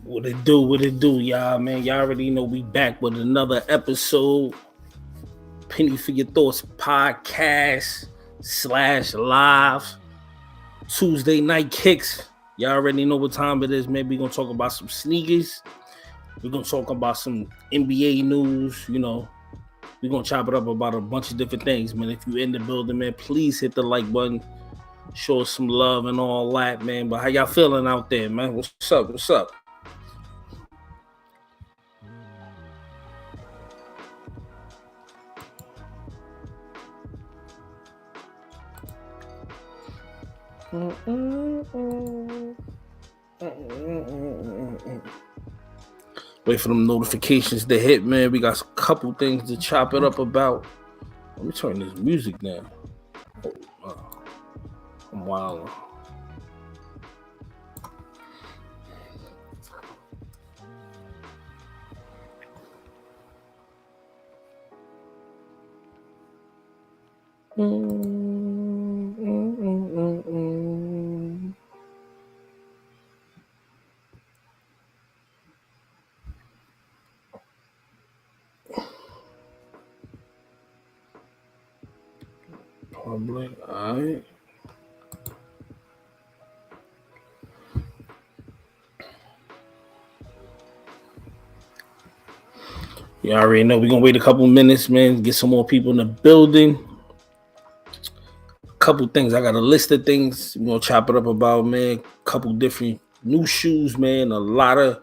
What it do, y'all, man? Y'all already know we back with another episode. Penny for Your Thoughts podcast / live Tuesday night kicks. Y'all already know what time it is, man. We're gonna talk about some sneakers. We're gonna talk about some NBA news, We're gonna chop it up about a bunch of different things, man. If you're in the building, man, please hit the like button. Show us some love and all that, man. But how y'all feeling out there, man? What's up? What's up? Wait for them notifications to hit, man. We got a couple things to chop it up about. Let me turn this music down. I'm wild. Public, all right. You already know we're gonna wait a couple minutes, man. Get some more people in the building. Couple things. I got a list of things we're gonna chop it up about, man. Couple different new shoes, man. A lot of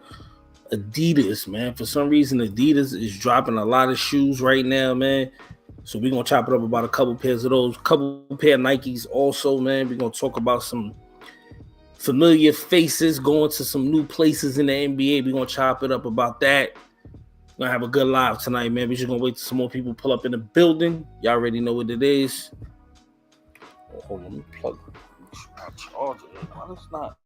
Adidas, man. For some reason, Adidas is dropping a lot of shoes right now, man. So we're gonna chop it up about a couple pairs of those, couple pair of Nikes also, man. We're gonna talk about some familiar faces going to some new places in the NBA. We're gonna chop it up about that. We're gonna have a good live tonight, man. We're just gonna wait till some more people pull up in the building. Y'all already know what it is. Oh, hold on, let me plug my charger in. Why it's not?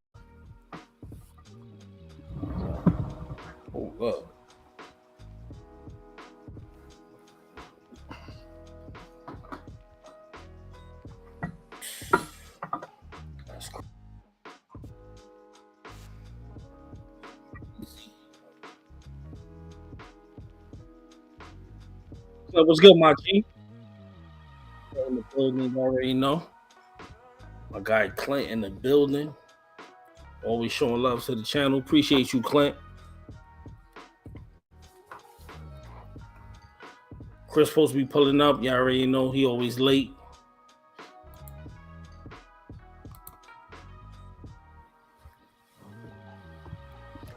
Hold up. So what's good, my G? In the building, you already know. My guy Clint in the building. Always showing love to the channel. Appreciate you, Clint. Chris supposed to be pulling up. Y'all already know he always late.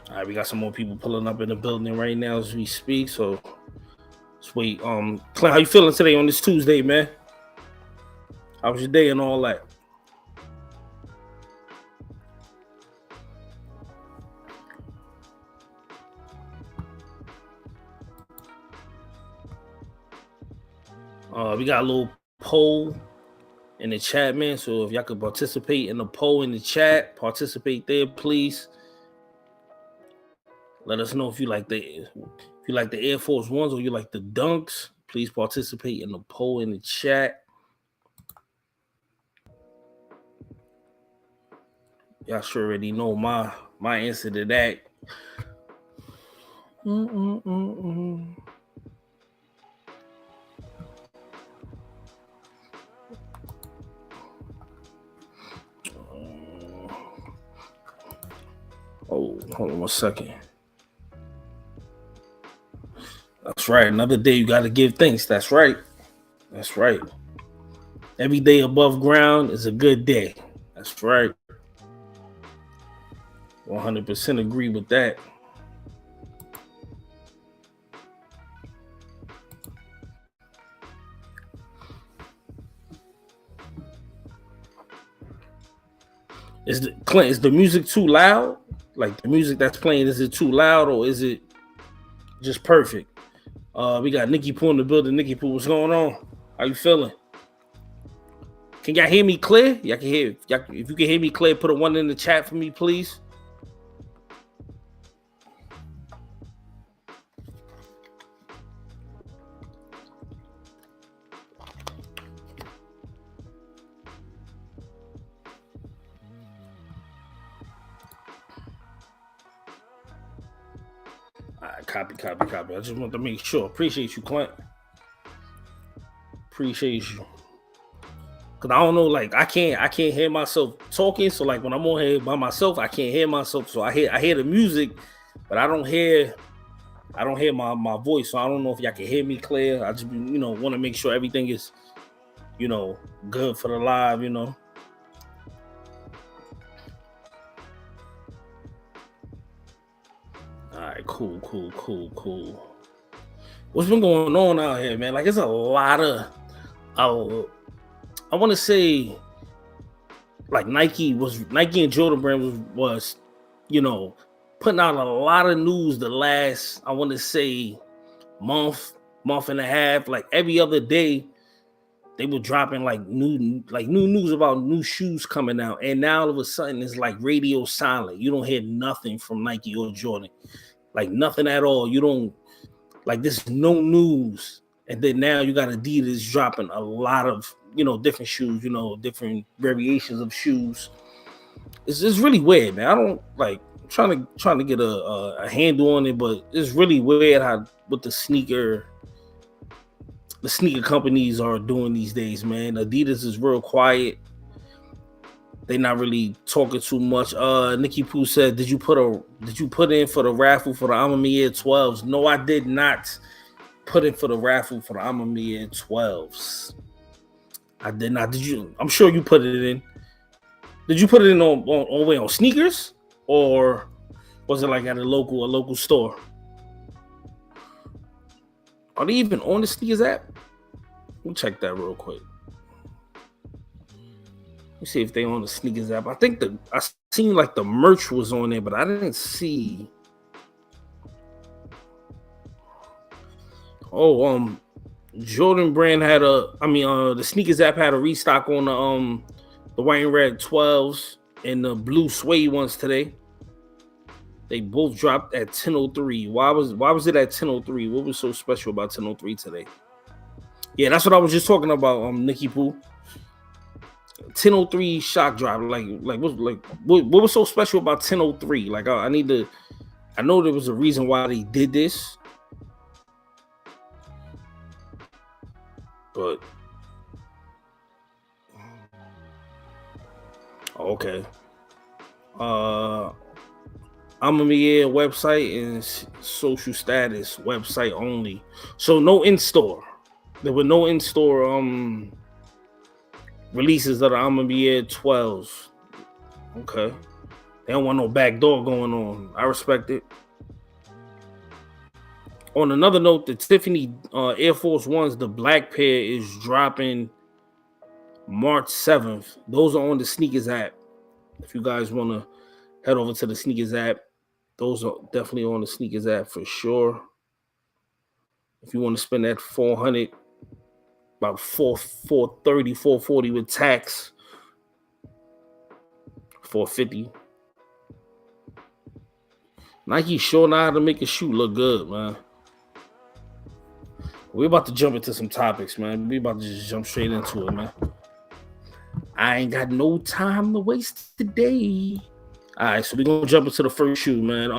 All right, we got some more people pulling up in the building right now as we speak. So let's wait. Clint, how you feeling today on this Tuesday, man? How was your day and all that? We got a little poll in the chat, man. So if y'all could participate in the poll in the chat, participate there, please. Let us know if you like the Air Force Ones or you like the Dunks. Please participate in the poll in the chat. Y'all sure already know my answer to that. Oh, hold on 1 second. That's right. Another day you got to give thanks. That's right. That's right. Every day above ground is a good day. That's right. 100% agree with that. Clint, is the music too loud? Like the music that's playing, is it too loud or is it just perfect? We got Nikki Poo in the building. Nikki Poo, what's going on? How you feeling? Can y'all hear me clear? Y'all can hear. If you can hear me clear, put a 1 in the chat for me, please. Copy. I just want to make sure. Appreciate you, Clint. Appreciate you. Cause I don't know, like I can't hear myself talking. So like when I'm on here by myself, I can't hear myself. So I hear the music, but I don't hear my voice. So I don't know if y'all can hear me clear. I just want to make sure everything is good for the live. All right, cool. What's been going on out here, man? Like it's a lot of I want to say like Nike and Jordan brand was putting out a lot of news the last, I want to say, month and a half. Like every other day they were dropping like new news about new shoes coming out, and now all of a sudden it's like radio silent. You don't hear nothing from Nike or Jordan, like nothing at all. You don't, like, there's no news. And then now you got Adidas dropping a lot of different shoes, different variations of shoes. It's really weird, man. I don't like trying to get a handle on it, but it's really weird how what the sneaker companies are doing these days, man. Adidas is real quiet. They not really talking too much. Nikki Pooh said, did you put in for the raffle for the Amamiya 12s? No, I did not put in for the raffle for the Amamiya 12s. I did not. Did you? I'm sure you put it in. Did you put it in on sneakers, or was it like at a local store? Are they even on the sneakers app? We'll check that real quick. Let me see if they on the sneakers app. I think I seen like the merch was on there, but I didn't see. Jordan brand had the sneakers app had a restock on the white and red 12s and the blue suede ones today. They both dropped at 10:03. Why was it at 10:03? What was so special about 10:03 today? Yeah, that's what I was just talking about. Nikki Pooh. 10:03 shock drop. What was so special about 10:03? Like I know there was a reason why they did this. But okay. Amamiya website and social status website only. So no in-store. There were no in-store releases of the Amamiya 12s. Okay. They don't want no backdoor going on. I respect it. On another note, the Tiffany Air Force Ones, the black pair, is dropping March 7th. Those are on the sneakers app. If you guys want to head over to the sneakers app, those are definitely on the sneakers app for sure. If you want to spend that $400, about $430, $440 with tax, $450. Nike sure know how to make a shoe look good, man. We're about to jump into some topics, man. We're about to just jump straight into it, man. I ain't got no time to waste today. All right, so we're going to jump into the first shoe, man.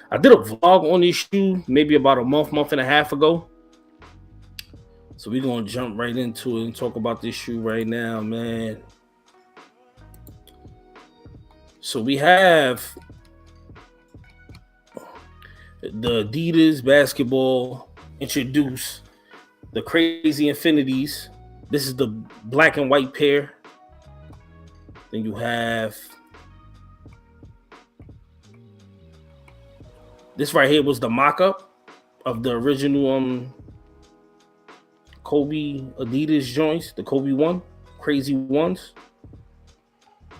I did a vlog on this shoe maybe about a month and a half ago. So we're going to jump right into it and talk about this shoe right now, man. So we have the Adidas basketball introduce the Crazy Infinities. This is the black and white pair. Then you have this right here was the mock-up of the original Kobe Adidas joints, the Kobe 1, Crazy Ones.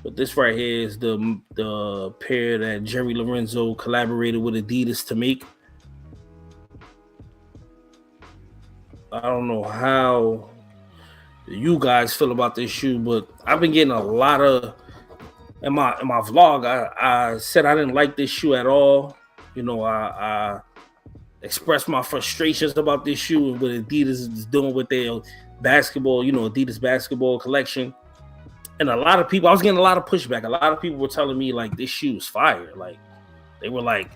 But this right here is the pair that Jerry Lorenzo collaborated with Adidas to make. I don't know how you guys feel about this shoe, but I've been getting a lot of in my vlog. I said I didn't like this shoe at all. I expressed my frustrations about this shoe and what Adidas is doing with their basketball, Adidas basketball collection. And a lot of people, I was getting a lot of pushback. A lot of people were telling me like this shoe is fire. Like they were like,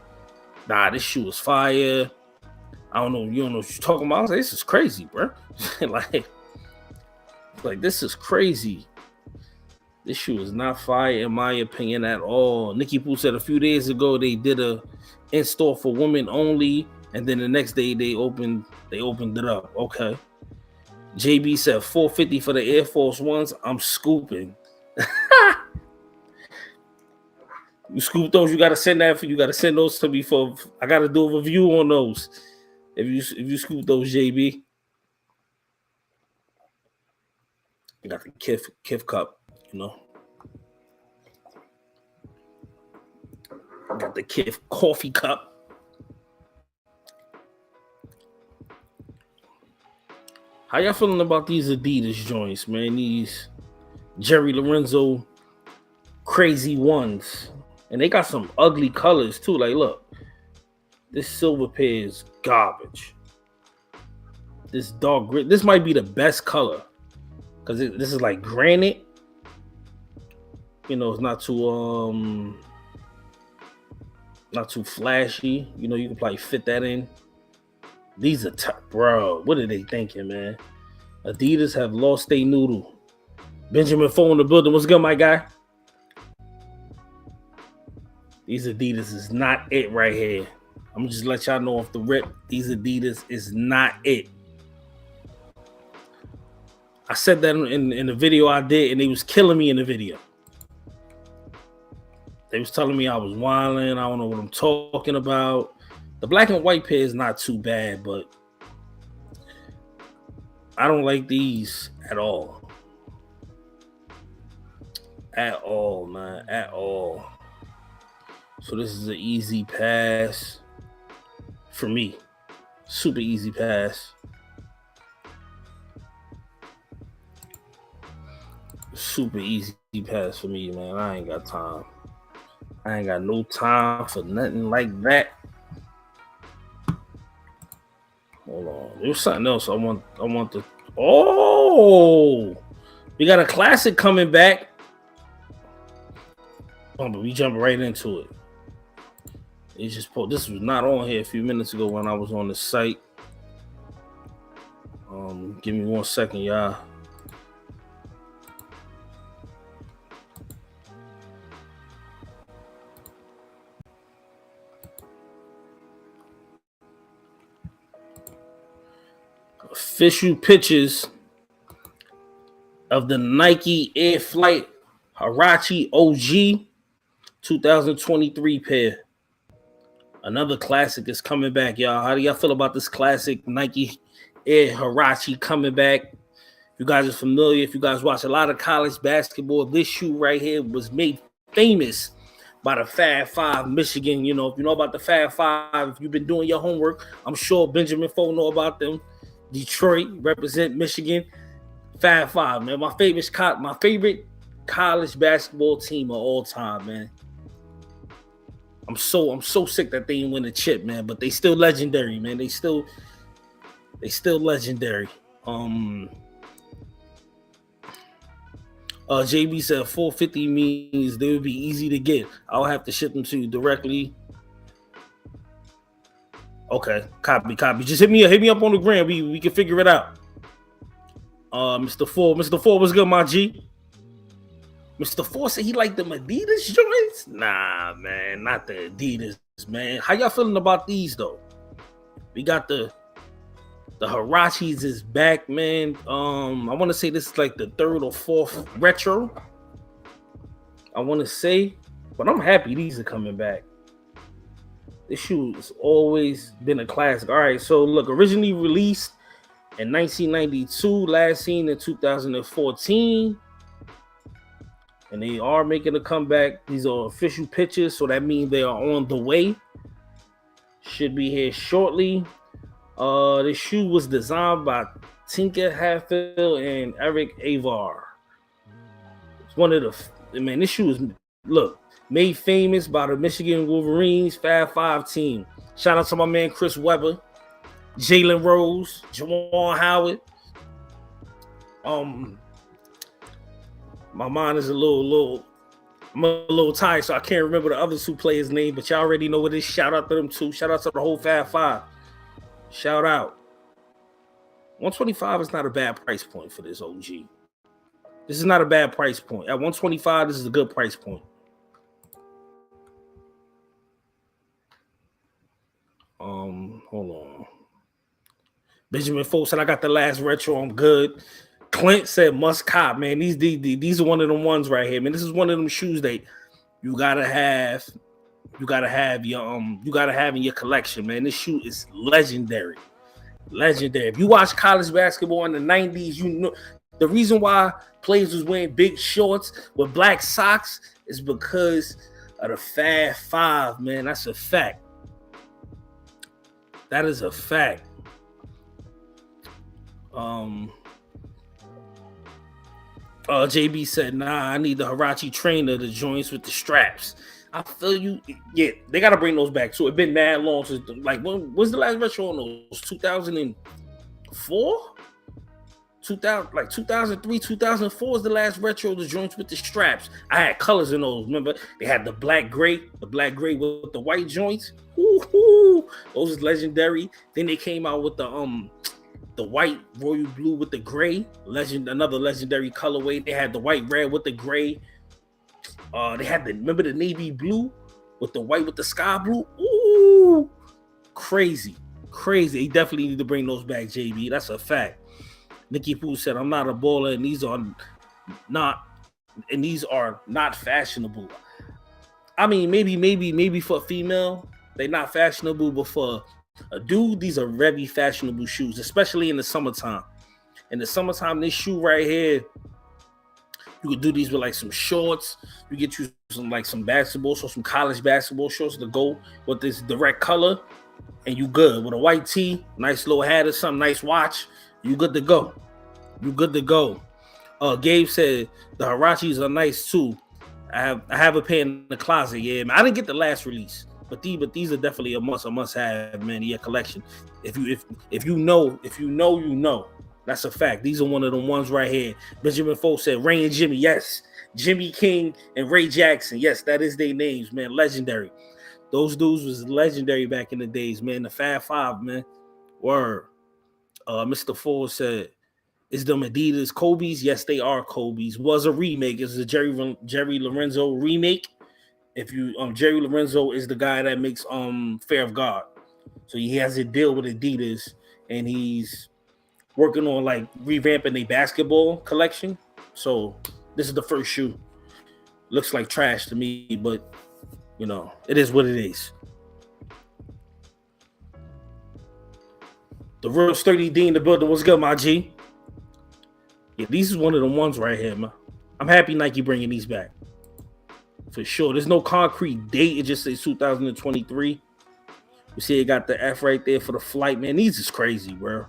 Nah, this shoe is fire. I don't know. You don't know what you're talking about. I was like, this is crazy, bro. like this is crazy. This shoe is not fire in my opinion at all. Nikki Poo said a few days ago they did a in-store for women only, and then the next day they opened it up. Okay. JB said $450 for the Air Force Ones. I'm scooping. You scoop those, you gotta send those to me for I gotta do a review on those. If you scoop those, JB. You got the Kif cup, you know. Got the Kif coffee cup. How y'all feeling about these Adidas joints, man? These Jerry Lorenzo crazy ones. And they got some ugly colors too. Like, look, this silver pair is garbage. This dark gray, this might be the best color because this is like granite. You know, it's not too flashy. You know, you can probably fit that in. These are bro. What are they thinking, man? Adidas have lost their noodle. Benjamin Foe in the building. What's good, my guy? These Adidas is not it right here. I'm gonna just let y'all know off the rip. These Adidas is not it. I said that in the video I did, and they was killing me in the video. They was telling me I was wilding. I don't know what I'm talking about. The black and white pair is not too bad, but I don't like these at all. At all, man. At all. So this is an easy pass for me. Super easy pass. Super easy pass for me, man. I ain't got time. I ain't got no time for nothing like that. Hold on. There's something else I want to. Oh, we got a classic coming back. Oh, but we jumping right into it. It just this was not on here a few minutes ago when I was on the site. Give me 1 second, y'all. Official pictures of the Nike Air Flight Huarache OG 2023 pair. Another classic is coming back, y'all. How do y'all feel about this classic Nike Air Huarache coming back? If you guys are familiar, if you guys watch a lot of college basketball, this shoe right here was made famous by the Fab Five, Michigan. You know, if you know about the Fab Five, if you've been doing your homework, I'm sure Benjamin Foe know about them. Detroit represent Michigan. Fab Five, man. My favorite college basketball team of all time, man. I'm so sick that they didn't win a chip, man. But they still legendary, man. They still legendary. JB said $450 means they would be easy to get. I'll have to ship them to you directly. Okay, copy. Just hit me up on the gram. We can figure it out. Mr. Ford, what's good, my G? Mr. Ford said he liked the Adidas joints. Nah, man, not the Adidas, man. How y'all feeling about these though? We got the Huaraches is back, man. I want to say this is like the 3rd or 4th retro. I want to say, but I'm happy these are coming back. This shoe has always been a classic. All right, so look, originally released in 1992, last seen in 2014. And they are making a comeback. These are official pictures, so that means they are on the way. Should be here shortly. This shoe was designed by Tinker Hatfield and Eric Avar. It's one of the, man, this shoe is, look, made famous by the Michigan Wolverines Fab Five team. Shout out to my man Chris Webber, Jalen Rose, Jawan Howard. My mind is a little I'm a little tired, so I can't remember the other two players' name, but y'all already know what it is. Shout out to them two. Shout out to the whole Fab Five. Shout out. 125 is not a bad price point for this OG. This is not a bad price point. At 125, this is a good price point. Hold on. Benjamin Folk said I got the last retro. I'm good. Clint said must cop, man. These are one of them ones right here, man. This is one of them shoes that you gotta have. You gotta have in your collection, man. This shoe is legendary. Legendary. If you watch college basketball in the 90s, you know the reason why players was wearing big shorts with black socks is because of the Fab Five, man. That's a fact. That is a fact. JB said, nah, I need the Huarache trainer, the joints with the straps. I feel you. Yeah, they got to bring those back. So it's been that long since, like, when was the last retro on those? 2004? 2003, 2004 is the last retro, the joints with the straps. I had colors in those. Remember, they had the black gray with the white joints. Ooh, those is legendary. Then they came out with the white royal blue with the gray, another legendary colorway. They had the white red with the gray. They had remember the navy blue with the white with the sky blue. Ooh, crazy. They definitely need to bring those back, JB. That's a fact. Nikki Pooh said, I'm not a baller, and these are not fashionable. I mean, maybe for a female, they're not fashionable, but for a dude, these are very fashionable shoes, especially in the summertime. In the summertime, this shoe right here, you could do these with like some shorts. You get you some basketball shorts, some college basketball shorts to go with this direct color, and you good. With a white tee, nice little hat or something, nice watch, you good to go. Gabe said the Huaraches are nice too. I have a pair in the closet. Yeah, man. I didn't get the last release, but these are definitely a must have, man, in your collection. If you know, you know. That's a fact. These are one of the ones right here. Benjamin Folk said Ray and Jimmy. Yes, Jimmy King and Ray Jackson. Yes, that is their names, man. Legendary. Those dudes was legendary back in the days, man. The Fab Five, man. Word. Mr. Ford said, is them Adidas Kobe's? Yes, they are Kobe's. Was a remake. It's a Jerry Lorenzo remake. If you Jerry Lorenzo is the guy that makes Fear of God. So he has a deal with Adidas, and he's working on like revamping a basketball collection. So this is the first shoe. Looks like trash to me, but you know, it is what it is. The real sturdy D in the building. What's good, my G? Yeah, these is one of the ones right here, man. I'm happy Nike bringing these back. For sure. There's no concrete date. It just says 2023. You see it got the F right there for the flight, man. These is crazy, bro.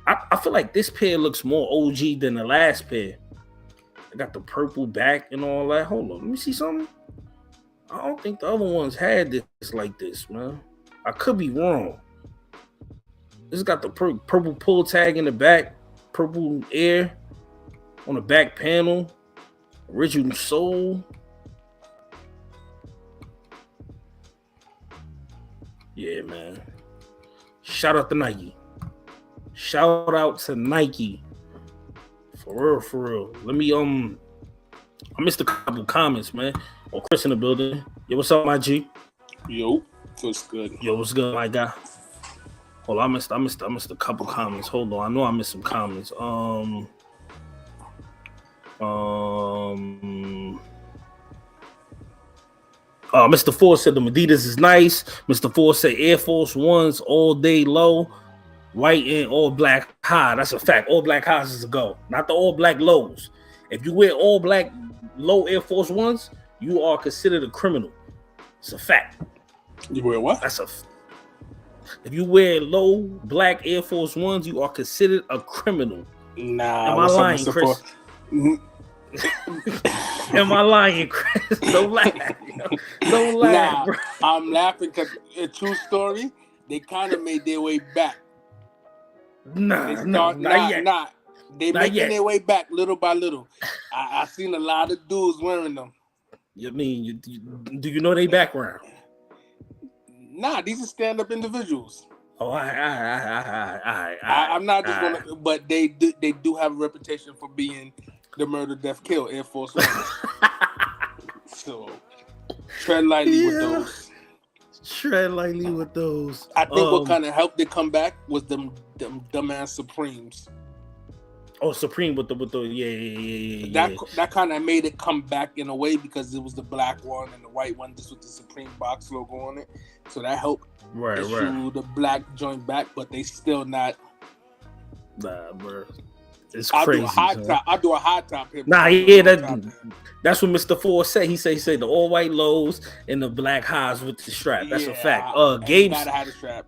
I feel like this pair looks more OG than the last pair. I got the purple back and all that. Hold on. Let me see something. I don't think the other ones had this like this, man. I could be wrong. This got the purple pull tag in the back. Purple air on the back panel. Original sole. Yeah, man. Shout out to Nike. Shout out to Nike. For real. Let me I missed a couple comments, man. Oh, Chris in the building. Yo, what's up, my G? Yo, what's good? Yo, what's good, my guy? Hold on, I missed a couple comments. Hold on, I know I missed some comments. Mr. Ford said the Adidas is nice. Mr. Ford said Air Force Ones all day low, white and all black high. That's a fact. All black highs is a go. Not the all black lows. If you wear all black low Air Force Ones, you are considered a criminal. It's a fact. You wear what? If you wear low black Air Force Ones, you are considered a criminal. Nah. Am I lying, Chris? Am I lying, Chris? Don't laugh. Don't laugh, bro. I'm laughing because a true story. They kind of made their way back. Not yet. They Not making yet. their way back little by little. I seen a lot of dudes wearing them. You mean do you know their background? Nah, these are stand-up individuals. Oh, I'm not just gonna, but they do have a reputation for being the murder, death, kill Air Force One. So tread lightly with those. Tread lightly with those. I think what kind of helped it come back was them dumbass Supremes. Oh, Supreme with the yeah. That kind of made it come back in a way because it was the black one and the white one just with the Supreme box logo on it. So that helped issue the black joint back, but they still not. Nah, bro. It's crazy. I'll do a high top hip. Nah, yeah, that's what Mr. Ford said. He said the all white lows and the black highs with the strap. That's a fact. Gabe gotta have the strap.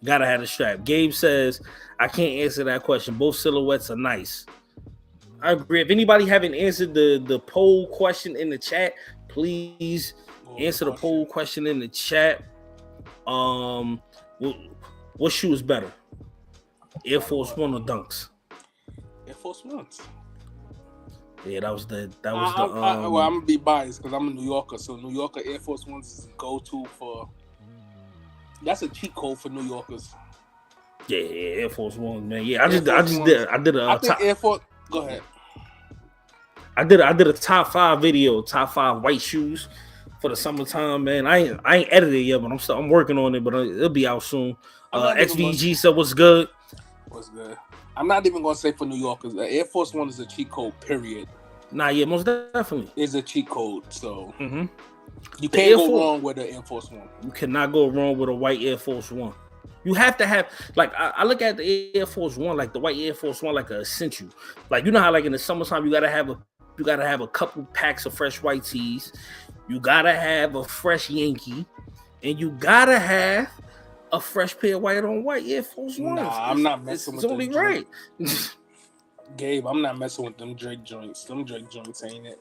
Gotta have the strap. Gabe says, I can't answer that question. Both silhouettes are nice. I agree. If anybody haven't answered the poll question in the chat, please answer the poll question in the chat. What shoe is better? Air Force One or Dunks? Air Force Ones. Yeah, that was the. Well, I'm gonna be biased because I'm a New Yorker, so New Yorker Air Force Ones is a go-to for. That's a cheat code for New Yorkers. Yeah, Air Force One, man. Yeah, I did a. I think Air Force. Go ahead. I did a top 5 video, top 5 white shoes for the summertime, man. I ain't edited yet, but I'm working on it, but it'll be out soon. XVG said, "What's good?" What's good? I'm not even gonna say for New Yorkers. Air Force One is a cheat code. Period. Nah, yeah, most definitely. It's a cheat code, so you The can't go wrong with the Air Force One. You cannot go wrong with a white Air Force One. You have to have, like, I look at the Air Force One, like the white Air Force One, like an essential. Like, you know how, like, in the summertime, you gotta have a couple packs of fresh white tees. You gotta have a fresh Yankee, and you gotta have a fresh pair of white on white Air Force Ones. Nah, I'm not messing with them. It's only right. Gabe, I'm not messing with them Drake joints. Them Drake joints ain't it.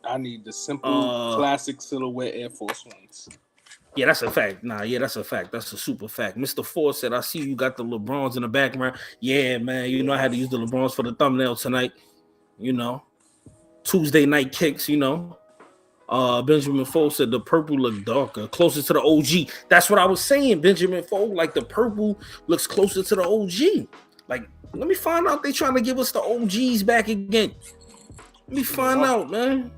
I need the simple, classic silhouette Air Force Ones. Yeah, that's a fact. Nah, yeah, that's a fact. That's a super fact. Mr. Ford said, I see you got the LeBrons in the background. Yeah, man. You know, I had to use the LeBrons for the thumbnail tonight. You know, Tuesday night kicks, you know. Benjamin Foe said the purple look darker, closer to the OG. That's what I was saying, Benjamin Foe. Like, the purple looks closer to the OG. Like, let me find out they trying to give us the OGs back again. Let me find out, man.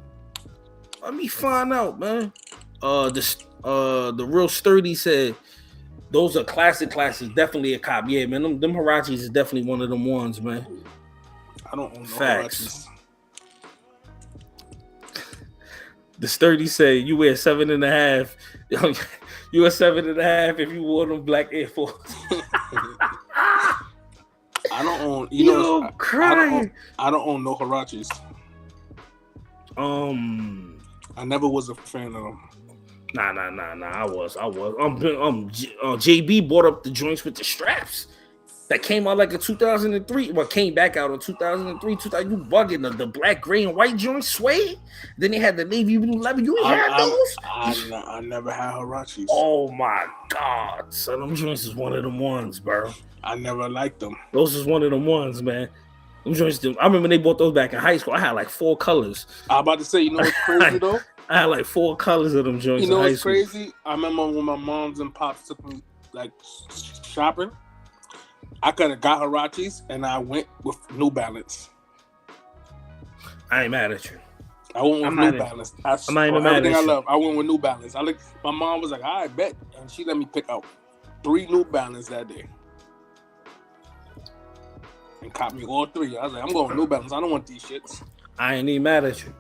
The real sturdy said those are classics, definitely a cop. Yeah, man, them Hirachis is definitely one of them ones, man. I don't own no facts. The sturdy said you wear 7.5. You wear 7.5 if you wore them black Air Force. I don't own. I don't own no Hirachis. I never was a fan of them. Nah. I was. JB bought up the joints with the straps that came out like in 2003. Well, came back out in 2003. 2000. You bugging the black, gray, and white joints suede. Then they had the navy blue leather. You ain't had those? I never had Hirachis. Oh my god! So them joints is one of them ones, bro. I never liked them. Those is one of them ones, man. Them joints. I remember they bought those back in high school. I had like 4 colors. I was about to say, you know what's crazy though? I had like 4 colors of them joints. You know what's crazy? I remember when my moms and pops took me like shopping. I could have got Hirachis and I went with New Balance. I ain't mad at you. I went with New Balance. I'm not even mad at you. I went with New Balance. My mom was like, I bet. And she let me pick out 3 New Balance that day. And caught me all 3. I was like, I'm going with New Balance. I don't want these shits. I ain't even mad at you.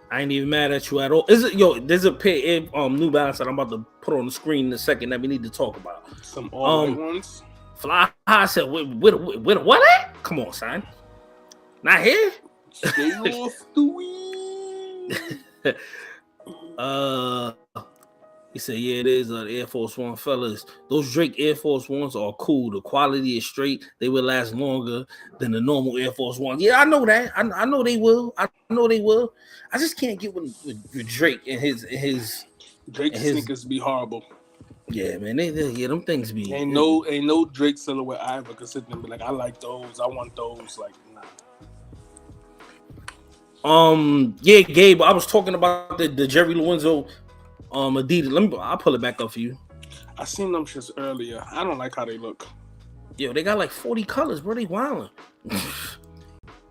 I ain't even mad at you at all. There's a pair of New Balance that I'm about to put on the screen in a second that we need to talk about. Some all white ones. Fly High said, with what at? Come on, son. Not here? Stay off the weed. He said, yeah, it is Air Force One, fellas. Those Drake Air Force Ones are cool. The quality is straight. They will last longer than the normal Air Force Ones. Yeah, I know that. I know they will. I just can't get with Drake and his Drake's sneakers be horrible. Yeah, man. Yeah, them things be. Ain't no Drake silhouette I ever could sit there and be like, I like those. I want those. Like, nah. Yeah, Gabe. I was talking about the Jerry Lorenzo, Adidas. I'll pull it back up for you. I seen them shits earlier. I don't like how they look. Yo, they got like 40 colors, bro. They wildin'.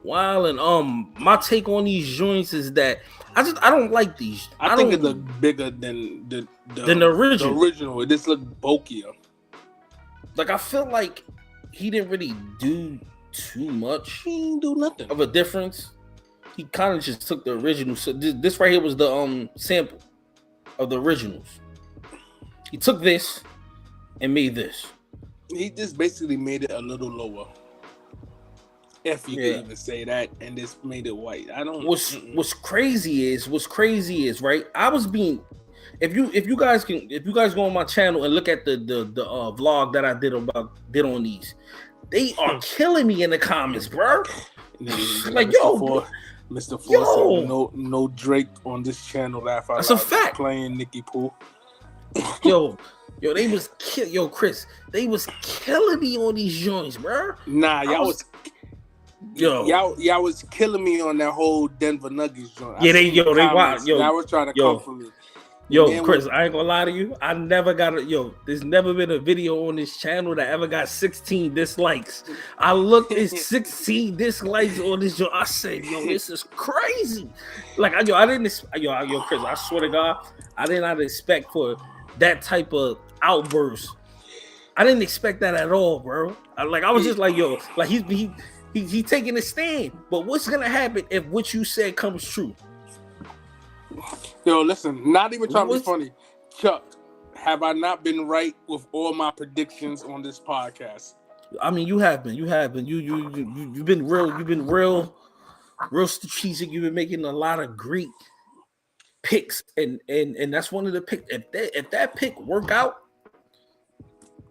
Wildin'. My take on these joints is that I don't like these. I think it look bigger than the original. The original. It just look bulkier. Like, I feel like he didn't really do too much. He didn't do nothing of a difference. He kind of just took the original. So this right here was the sample of the originals. He took this and made this. He just basically made it a little lower, if you can even say that, and just made it white. I don't. What's crazy is right. I was being, if you guys go on my channel and look at the vlog that I did on these, they are killing me in the comments, bro. Like, yo, Mr. Ford said no Drake on this channel. That's a fact. Playing Nicky Poo. Yo, they was Chris. They was killing me on these joints, bro. Nah, y'all was killing me on that whole Denver Nuggets joint. They wild. Y'all was trying to come for me. Yo, Chris, I ain't gonna lie to you. I never got there's never been a video on this channel that ever got 16 dislikes. I looked at 16 dislikes on this joint. I said, this is crazy. Like, I didn't, Chris, I swear to God, I did not expect for that type of outburst. I didn't expect that at all, bro. I was just like, like he taking a stand. But what's gonna happen if what you said comes true? Yo, listen, not even trying to be funny. Chuck, have I not been right with all my predictions on this podcast? I mean, you have been. You've been real strategic. You've been making a lot of great picks, and that's one of the picks. If that pick work out,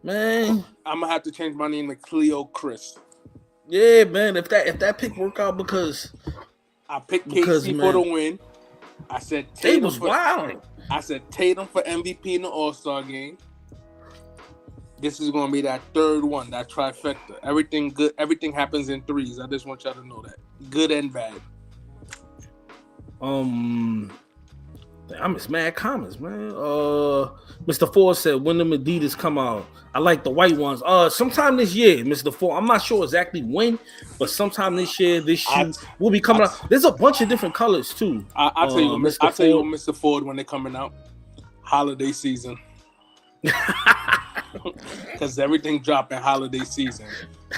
man, I'm gonna have to change my name to Cleo Chris. Yeah, man. If that pick work out, because I picked KC for the win. I said Tatum was wild. I said Tatum for MVP in the All-Star game. This is gonna be that third one, that trifecta. Everything good. Everything happens in threes. I just want y'all to know that, good and bad. I miss mad comments, man. Mr. Ford said when the Adidas come out, I like the white ones. Sometime this year, Mr. Ford. I'm not sure exactly when, but sometime this year, this shoe will be coming out. There's a bunch of different colors too. I'll tell you, Mr. Ford, when they're coming out, holiday season. Because everything dropping holiday season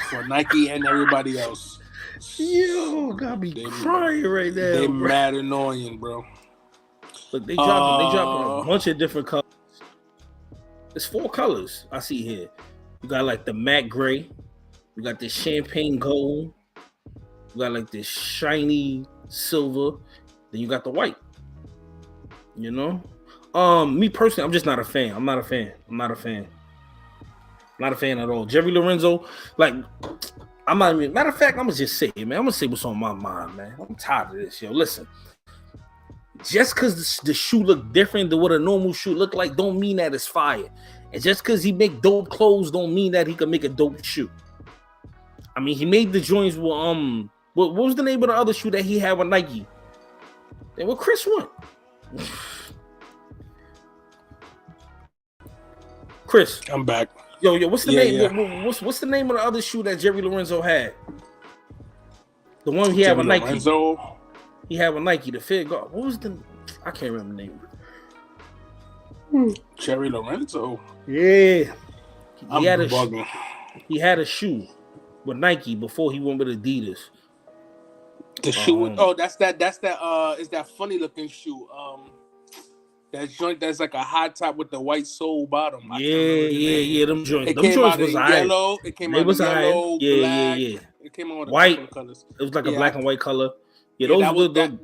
for Nike and everybody else. Yo, got me crying right now. They mad annoying, bro. But they dropping a bunch of different colors. There's 4 colors I see here. You got like the matte gray. You got this champagne gold. You got like this shiny silver. Then you got the white. You know? Me personally, I'm just not a fan. I'm not a fan at all. Jerry Lorenzo, like, I'm not even, matter of fact, I'm gonna just say it, man. I'm gonna say what's on my mind, man. I'm tired of this, yo. Listen, just because the shoe look different than what a normal shoe look like, don't mean that it's fire. And just because he make dope clothes, don't mean that he can make a dope shoe. I mean, he made the joints with what was the name of the other shoe that he had with Nike? And what Chris won. Chris, I'm back. Yo, what's the name? Yeah. What's the name of the other shoe that Jerry Lorenzo had? The one he had with Nike. Lorenzo. He had with Nike, the Fig. What was the? I can't remember the name. Jerry Lorenzo. Yeah, bugging. He had a shoe with Nike before he went with Adidas. The shoe. That's that. Is that funny looking shoe? That joint that's like a high top with the white sole bottom. Yeah. Them joints. Them joints was yellow. It came out in yellow, black. Yeah. It came out with white colors. It was like a black and white color. Yeah,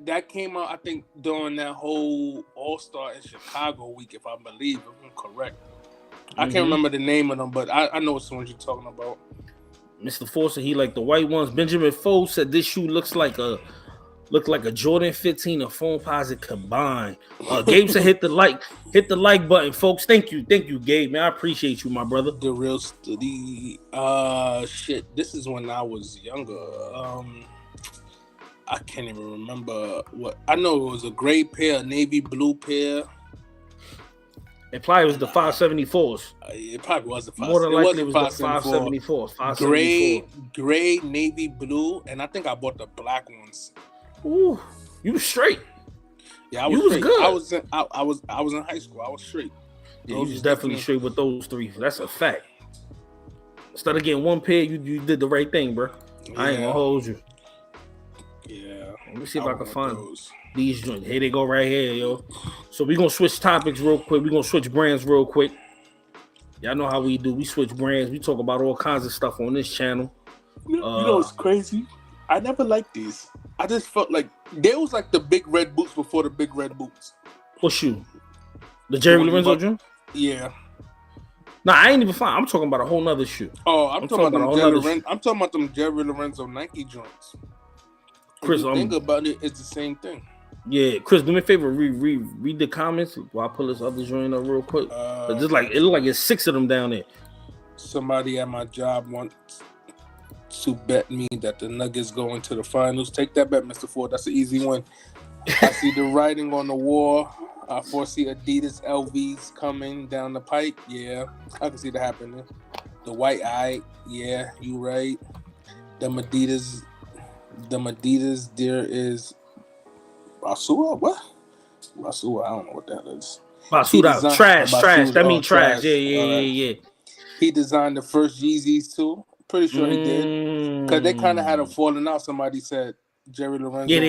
that came out, I think, during that whole All-Star in Chicago week, if I believe, if I'm correct. I can't remember the name of them, but I know which ones you're talking about. Mr. Forster, he like the white ones. Benjamin Foe said this shoe looks like look like a Jordan 15 and Foamposite combined. Gabe said hit the like button, folks. Thank you, Gabe, man. I appreciate you, my brother. The real study. Shit. This is when I was younger. I can't even remember what. I know it was a gray pair, a navy blue pair. It probably was the 574s. It probably was the 574s. More than likely it was the 574s. Gray, navy blue, and I think I bought the black ones. Ooh, you was straight. Yeah, I was straight. Good. I was in high school. I was straight. Yeah, you was definitely straight with those three. That's a fact. Instead of getting one pair, you did the right thing, bro. Yeah. I ain't gonna hold you. Yeah. Let me see if I can find these joints. Here they go right here, yo. So we're gonna switch topics real quick. We're gonna switch brands real quick. Y'all know how we do. We switch brands. We talk about all kinds of stuff on this channel. You know what's crazy? I never liked these. I just felt like they was like the big red boots before the big red boots. What shoe? The Jerry Lorenzo joint? Yeah. Nah, I ain't even fine. I'm talking about a whole nother shoe. Oh, I'm talking about them Jerry Lorenzo Nike joints. Chris, think about it, it's the same thing. Yeah, Chris, do me a favor, read the comments while I pull this other joint up real quick. It look like it's 6 of them down there. Somebody at my job wants to bet me that the Nuggets go into the finals. Take that bet, Mr. Ford. That's an easy one. I see the writing on the wall. I foresee Adidas LVs coming down the pike. Yeah, I can see that happening. The white eye. Yeah, you right. The Adidas, there is Basura. What? Basura, I don't know what that is. Basura, trash. That means trash. Yeah. He designed the first Yeezys too. Pretty sure he did. Because they kind of had a falling out. Somebody said Jerry Lorenzo. Yeah,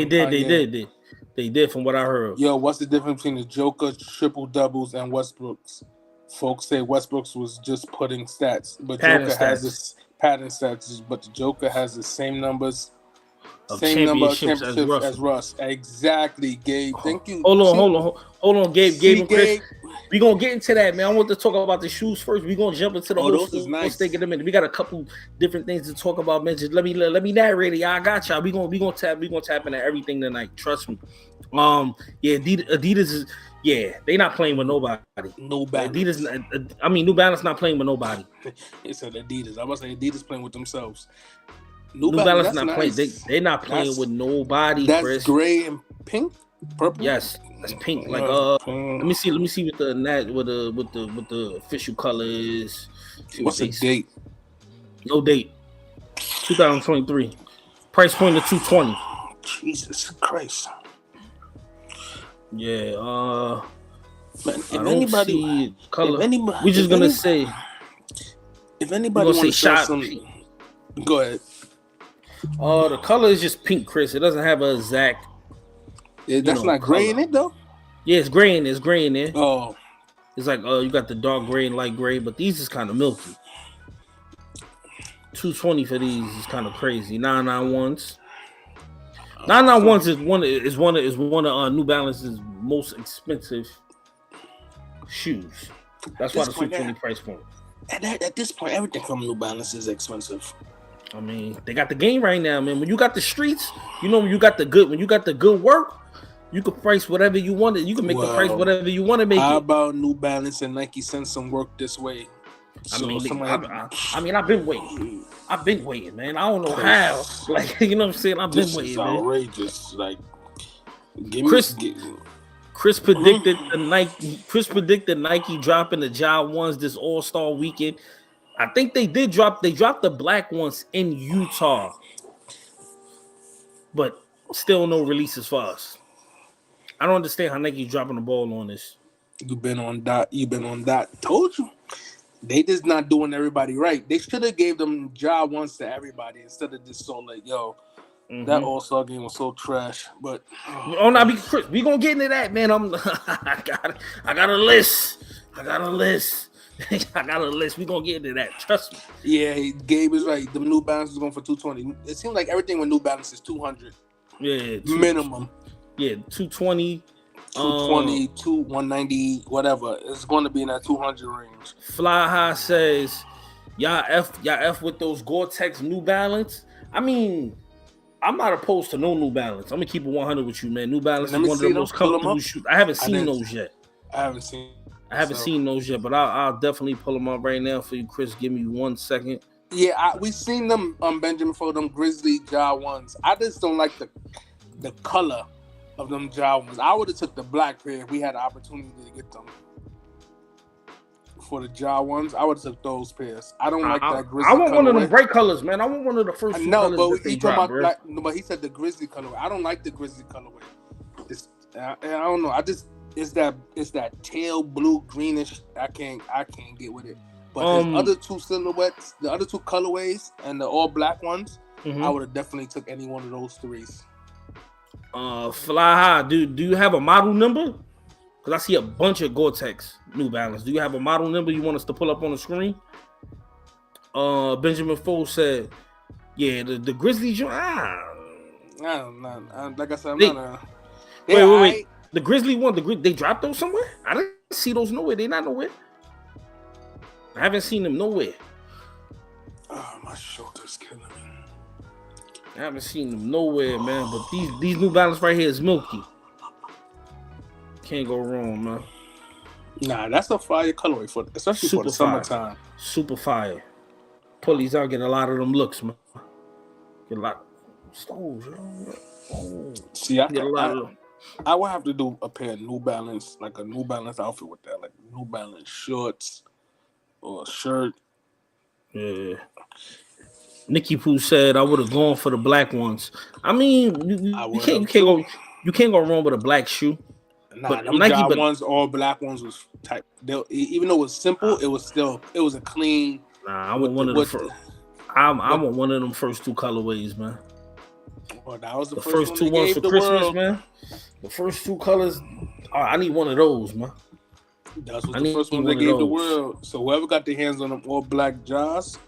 they did from what I heard. Yo, what's the difference between the Joker triple doubles and Westbrook's? Folks say Westbrook's was just putting stats, but Joker has this pattern stats, but the Joker has the same numbers. Same number of championships as Russ. Exactly, Gabe. Thank you. Hold on, Gabe and Chris. We gonna get into that, man. I want to talk about the shoes first. We gonna jump into the whole those nice. Let's take it a minute. We got a couple different things to talk about, man. Just let me narrate it. Y'all, I got y'all. We gonna tap into everything tonight. Trust me. Yeah, Adidas is. Yeah, they not playing with nobody. No Balance. Adidas. New Balance not playing with nobody. It said Adidas. I was saying Adidas playing with themselves. New Balance not nice. Playing. They're not playing with nobody. That's Chris. Gray and pink, purple. Yes, that's pink. Like let me see what the official color is. What's the date? No date. 2023. Price point of $220. Jesus Christ. Yeah. Man, if anybody color, we're just gonna say. If anybody wants to show some, go ahead. The color is just pink, Chris. It doesn't have a exact. That's not gray in it though. Yeah, it's gray in there. Oh, it's like you got the dark gray and light gray, but these is kind of milky. $220 for these is kind of crazy. 991s. 991s is one of New Balance's most expensive shoes. That's why the $220 price point. At this point, everything from New Balance is expensive. I mean, they got the game right now, man. When you got the streets, when you got the good work, you can price whatever you want. You can make the price whatever you want to make. How about New Balance and Nike send some work this way? I've been waiting. I've been waiting, man. I don't know how. Like, you know what I'm saying? I've been waiting, man. Outrageous. Like, Chris predicted the Nike dropping the Jai ones this All-Star weekend. I think they did drop. They dropped the black ones in Utah, but still no releases for us. I don't understand how Nike's dropping the ball on this. You've been on that. Told you. They just not doing everybody right. They should have gave them job ones to everybody instead of just so like, yo, that All-Star game was so trash. But Chris, we gonna get into that, man. I got a list. We gonna get into that. Trust me. Yeah, Gabe is right. The New Balance is going for $220. It seems like everything with New Balance is $200. Yeah, minimum. Yeah, $220. 220, 190, whatever. It's going to be in that 200 range. Fly High says, y'all F with those Gore-Tex New Balance. I mean, I'm not opposed to no New Balance. I'm gonna keep it 100 with you, man. New Balance is Let me one of see the them. most Pull them comfortable up. shoes. I haven't I seen didn't- those yet. I haven't seen. I haven't seen those yet, but I'll definitely pull them up right now for you, Chris. Give me 1 second. Yeah, we seen them Benjamin for them Grizzly Jaw ones. I just don't like the color of them Jaw ones. I would have took the black pair if we had the opportunity to get them. For the Jaw ones, I would have took those pairs. I don't like that Grizzly. I want colorway. one of them bright colors, man. I want one of the first two colors but that they he dropped, talking bro. about no, but he said the Grizzly colorway. I don't like the Grizzly colorway. I don't know. It's that tail blue greenish. I can't get with it. But his other two silhouettes, the other two colorways, and the all black ones, I would have definitely took any one of those threes. Fly High, do you have a model number? Because I see a bunch of Gore-Tex New Balance. Do you have a model number you want us to pull up on the screen? Benjamin Foles said, yeah, the Grizzly joint. I don't know. Like I said, I'm not a... Wait. The Grizzly one, they dropped those somewhere? I didn't see those nowhere. They not nowhere. I haven't seen them nowhere. Oh, my shoulder's killing me. I haven't seen them nowhere, man. But these New Balance right here is milky. Can't go wrong, man. Nah, that's a fire colorway especially for the summertime. Super fire. Pull these out, get a lot of them looks, man. Get a lot of stoves, yo. Oh. See, I would have to do a pair of New Balance, like a New Balance outfit with that, like New Balance shorts or a shirt. Yeah. Nikki Pooh said I would have gone for the black ones. I mean, you can't go wrong with a black shoe. Nah, but them Nike ones, all black ones was type. Even though it was simple, it was a clean. Nah, I want one of the first. I want one of them first two colorways, man. Well, that was the first two ones for Christmas, man. The first two colors. I need one of those, man. That's what the first one they gave the world. So whoever got their hands on them all black Jaws,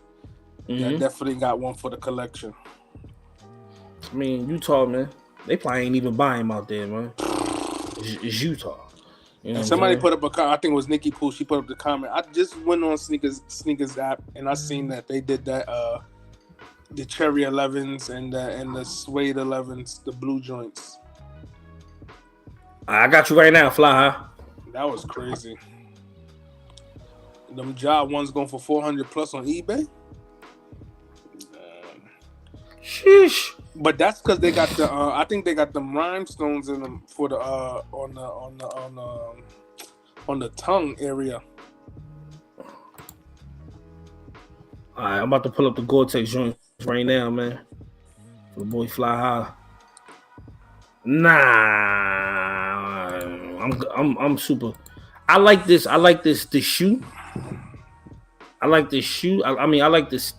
that definitely got one for the collection. I mean, Utah, man. They probably ain't even buying them out there, man. It's Utah. You know somebody put up a comment. I think it was Nikki Pooh. She put up the comment. I just went on sneakers app and I seen that they did that the Cherry 11s and the Suede 11s, the blue joints. I got you right now, Fly High. That was crazy. Them job ones going for 400 plus on eBay. Sheesh. But that's because they got the. I think they got the rhinestones in them for the on the tongue area. All right, I'm about to pull up the Gore-Tex joints right now, man. For the boy Fly High. Nah, I'm super. I like this shoe. I like this shoe. I mean, I like this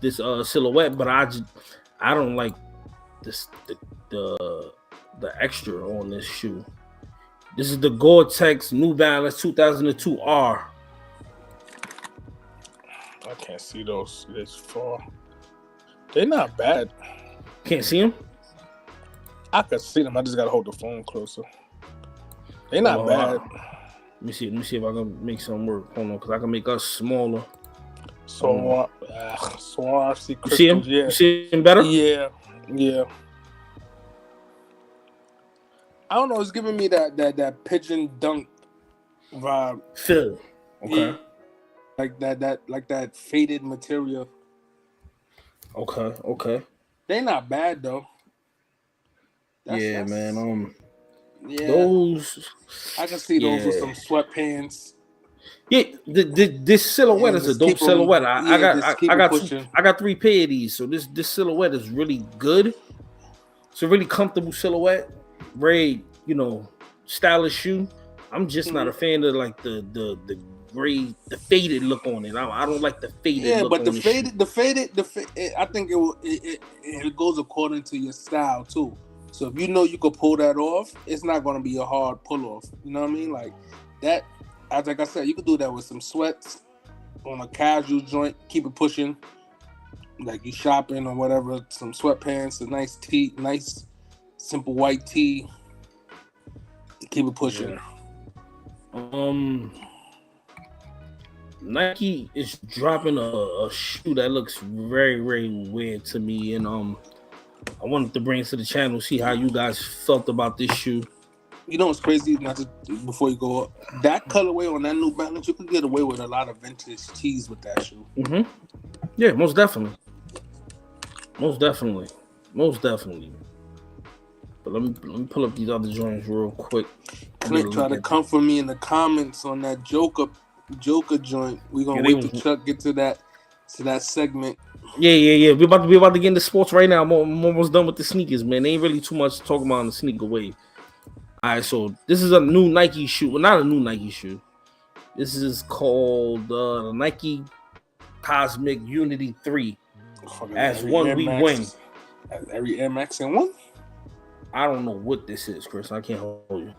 silhouette, but I don't like this the extra on this shoe. This is the Gore-Tex New Balance 2002 R. I can't see those this far. They're not bad. Can't see them? I could see them. I just gotta hold the phone closer. They're not bad. Let me see if I can make some work. Hold on, because I can make us smaller. So I see crystals. You see him? Yeah. You see him better? Yeah. I don't know. It's giving me that pigeon dunk vibe. Feel. Okay. Yeah. Like that faded material. Okay. They're not bad though. Man. Yeah. Those. I can see those with some sweatpants. Yeah, this silhouette is a dope silhouette. I got 3 pair of these, so this silhouette is really good. It's a really comfortable silhouette, very stylish shoe. I'm just not a fan of like the gray, the faded look on it. I don't like the faded. Yeah, look but on the faded. I think it goes according to your style too. So if you could pull that off, it's not going to be a hard pull off. You know what I mean? Like that. Like I said, you could do that with some sweats on a casual joint. Keep it pushing, like you shopping or whatever. Some sweatpants, a nice tee, nice simple white tee. Keep it pushing. Yeah. Nike is dropping a shoe that looks very, very weird to me, and I wanted to bring it to the channel, see how you guys felt about this shoe. You know what's crazy? Not to, before you go up, that colorway on that New Balance, you could get away with a lot of vintage tees with that shoe. Mm-hmm. Yeah, most definitely. Most definitely. But let me pull up these other joints real quick. Clint try to come for me in the comments on that Joker joint. We gonna wait till Chuck get to that segment. Yeah. We about to get into sports right now. I'm almost done with the sneakers, man. There ain't really too much to talk about on the sneaker wave. All right, so this is a new Nike shoe. Well, not a new Nike shoe. This is called the Nike Cosmic Unity 3. As one we win. As every Air Max in one? I don't know what this is, Chris. I can't hold you.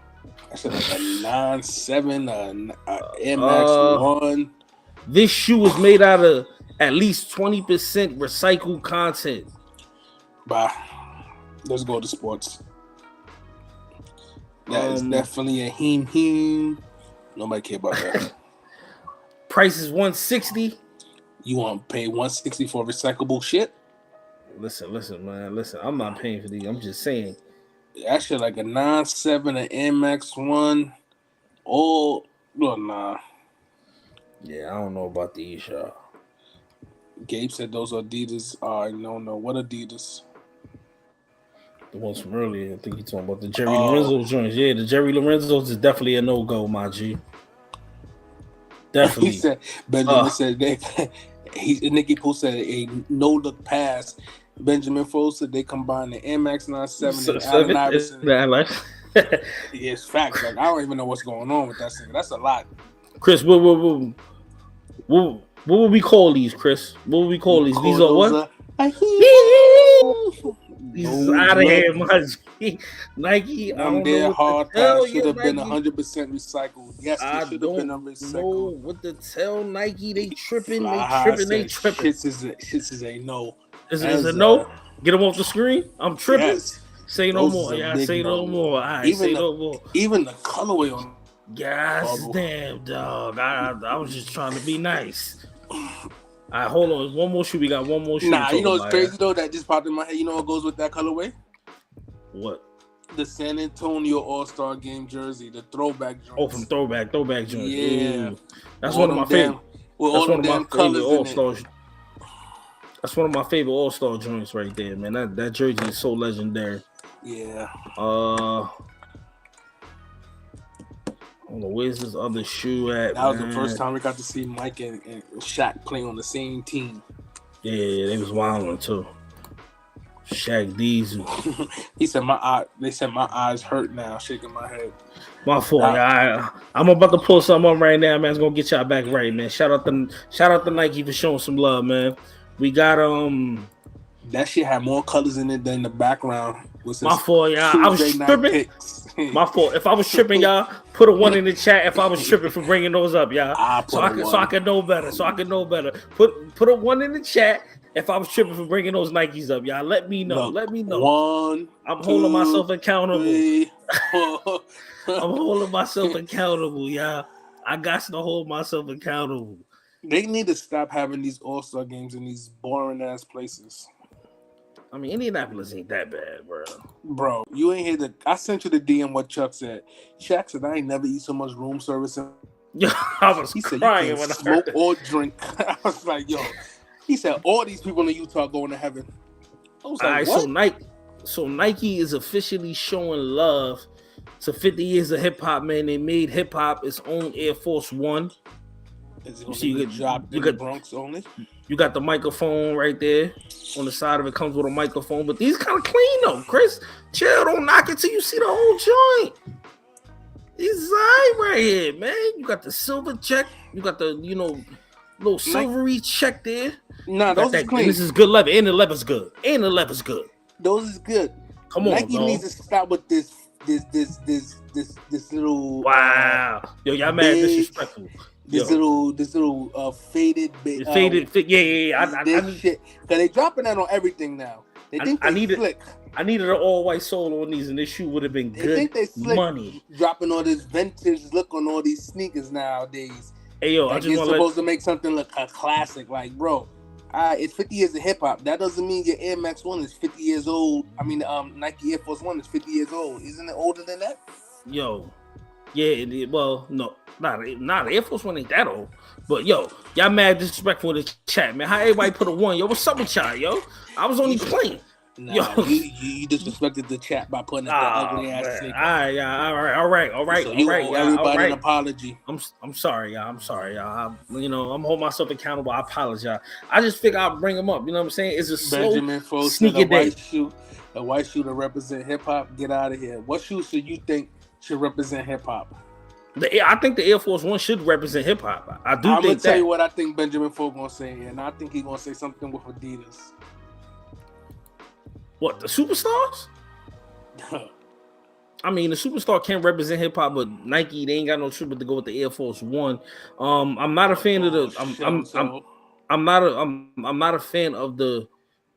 That's like a 9.7, Air Max 1. This shoe is made out of at least 20% recycled content. Bah. Let's go to sports. That is definitely a heme. Nobody care about that. Price is $160. You want to pay $160 for recyclable shit? Listen, man. Listen, I'm not paying for these. I'm just saying. That shit like a 9.7, an Air Max 1. Oh, no, nah. Yeah, I don't know about these, y'all. Gabe said those Adidas. I don't know. What Adidas? The ones from earlier. I think you're talking about the Jerry Lorenzo joints. Yeah, the Jerry Lorenzo's is definitely a no-go, my G. Definitely. He said, Benjamin said, Nicky Poole said a no-look pass. Benjamin Foles said they combined the Air Max 9.7 and Allen Iverson. Yeah, it's facts. Like, I don't even know what's going on with that thing. That's a lot. Chris, what would we call these, Chris? What would we call these? These are what? These is out of here, my G. Nike. One day hard pass should have been 100% recycled. Yes, it should have been a recycled. What the tell Nike? They tripping. They tripping. Shits is a no. Is a no? Get them off the screen. I'm tripping. Yes. Say no more. Yeah, say no more. All right, say no more. Even the colorway on. Yes, damn dog. I was just trying to be nice. All right, hold on. One more shoe. We got one more shoe. Nah, you know what's crazy though? That just popped in my head. You know what goes with that colorway? What? The San Antonio All-Star Game jersey, the throwback joints. Oh, from throwback joints. Yeah, that's one of my favorite. That's one of my favorite All-Stars. That's one of my favorite All-Star joints right there, man. That jersey is so legendary. Yeah. I don't know, where's this other shoe at? That was the first time we got to see Mike and Shaq playing on the same team. Yeah, they was wilding too. Shaq Diesel. He said they said my eyes hurt now, shaking my head. My fault. I'm about to pull something up right now, man. It's gonna get y'all back right, man. Shout out to Nike for showing some love, man. We got that shit had more colors in it than the background. My fault, y'all. I was tripping. My fault. If I was tripping, y'all, put a 1 in the chat. If I was tripping for bringing those up, y'all, so I can know better. Put a 1 in the chat. If I was tripping for bringing those Nikes up, y'all, let me know. Let me know. 1, I'm holding myself accountable. 3, 4. I'm holding myself accountable, y'all. I got to hold myself accountable. They need to stop having these All-Star games in these boring ass places. I mean, Indianapolis ain't that bad, bro. Bro, you ain't hear I sent you the DM what Chuck said. Chuck said, I ain't never eat so much room service. I was crying when I heard that. Smoke or drink. I was like, yo. He said, all these people in Utah going to heaven. I was like, what? So Nike is officially showing love to 50 years of hip-hop, man. They made hip-hop its own Air Force One. You got the Bronx only. You got the microphone right there. On the side of it comes with a microphone, but these kind of clean though, Chris. Chill, don't knock it till you see the whole joint. These right here, man. You got the silver check. You got the little silvery check there. Nah, those is clean. This is good leather, and the leather's good. Those is good. Come on, Nike needs to stop with this little. Wow, yo, y'all mad disrespectful. This little faded bit. Yeah. I need shit because they dropping that on everything now. They think slick. I needed an all-white sole on these, and this shoe would have been good. They think they slick. Money. Dropping all this vintage look on all these sneakers nowadays. Hey yo, I just want supposed to make something look a classic. Like, bro, It's 50 years of hip hop. That doesn't mean your Air Max 1 is 50 years old. I mean, Nike Air Force 1 is 50 years old. Isn't it older than that? Yo, yeah. Well, no, not Air Force One ain't that old. But yo, y'all mad disrespectful in the chat, man. How everybody put a 1? Yo, what's up with y'all, yo? I was only playing. Nah, yo, you disrespected the chat by putting up the ugly ass sneaker. All right. So you owe everybody an apology. I'm sorry, y'all. I'm holding myself accountable. I apologize. I just figure I'll bring them up. You know what I'm saying? It's a slow Benjamin Fo sneaker day. A white shoe to represent hip hop. Get out of here. What shoe should you think should represent hip hop? I think the Air Force One should represent hip hop. I'm gonna tell you what I think Benjamin Fo gonna say, and I think he's gonna say something with Adidas. What, the Superstars? I mean, the Superstar can represent hip hop, but Nike, they ain't got no tribute to go with the Air Force One. I'm not a fan of the. I'm not a fan of the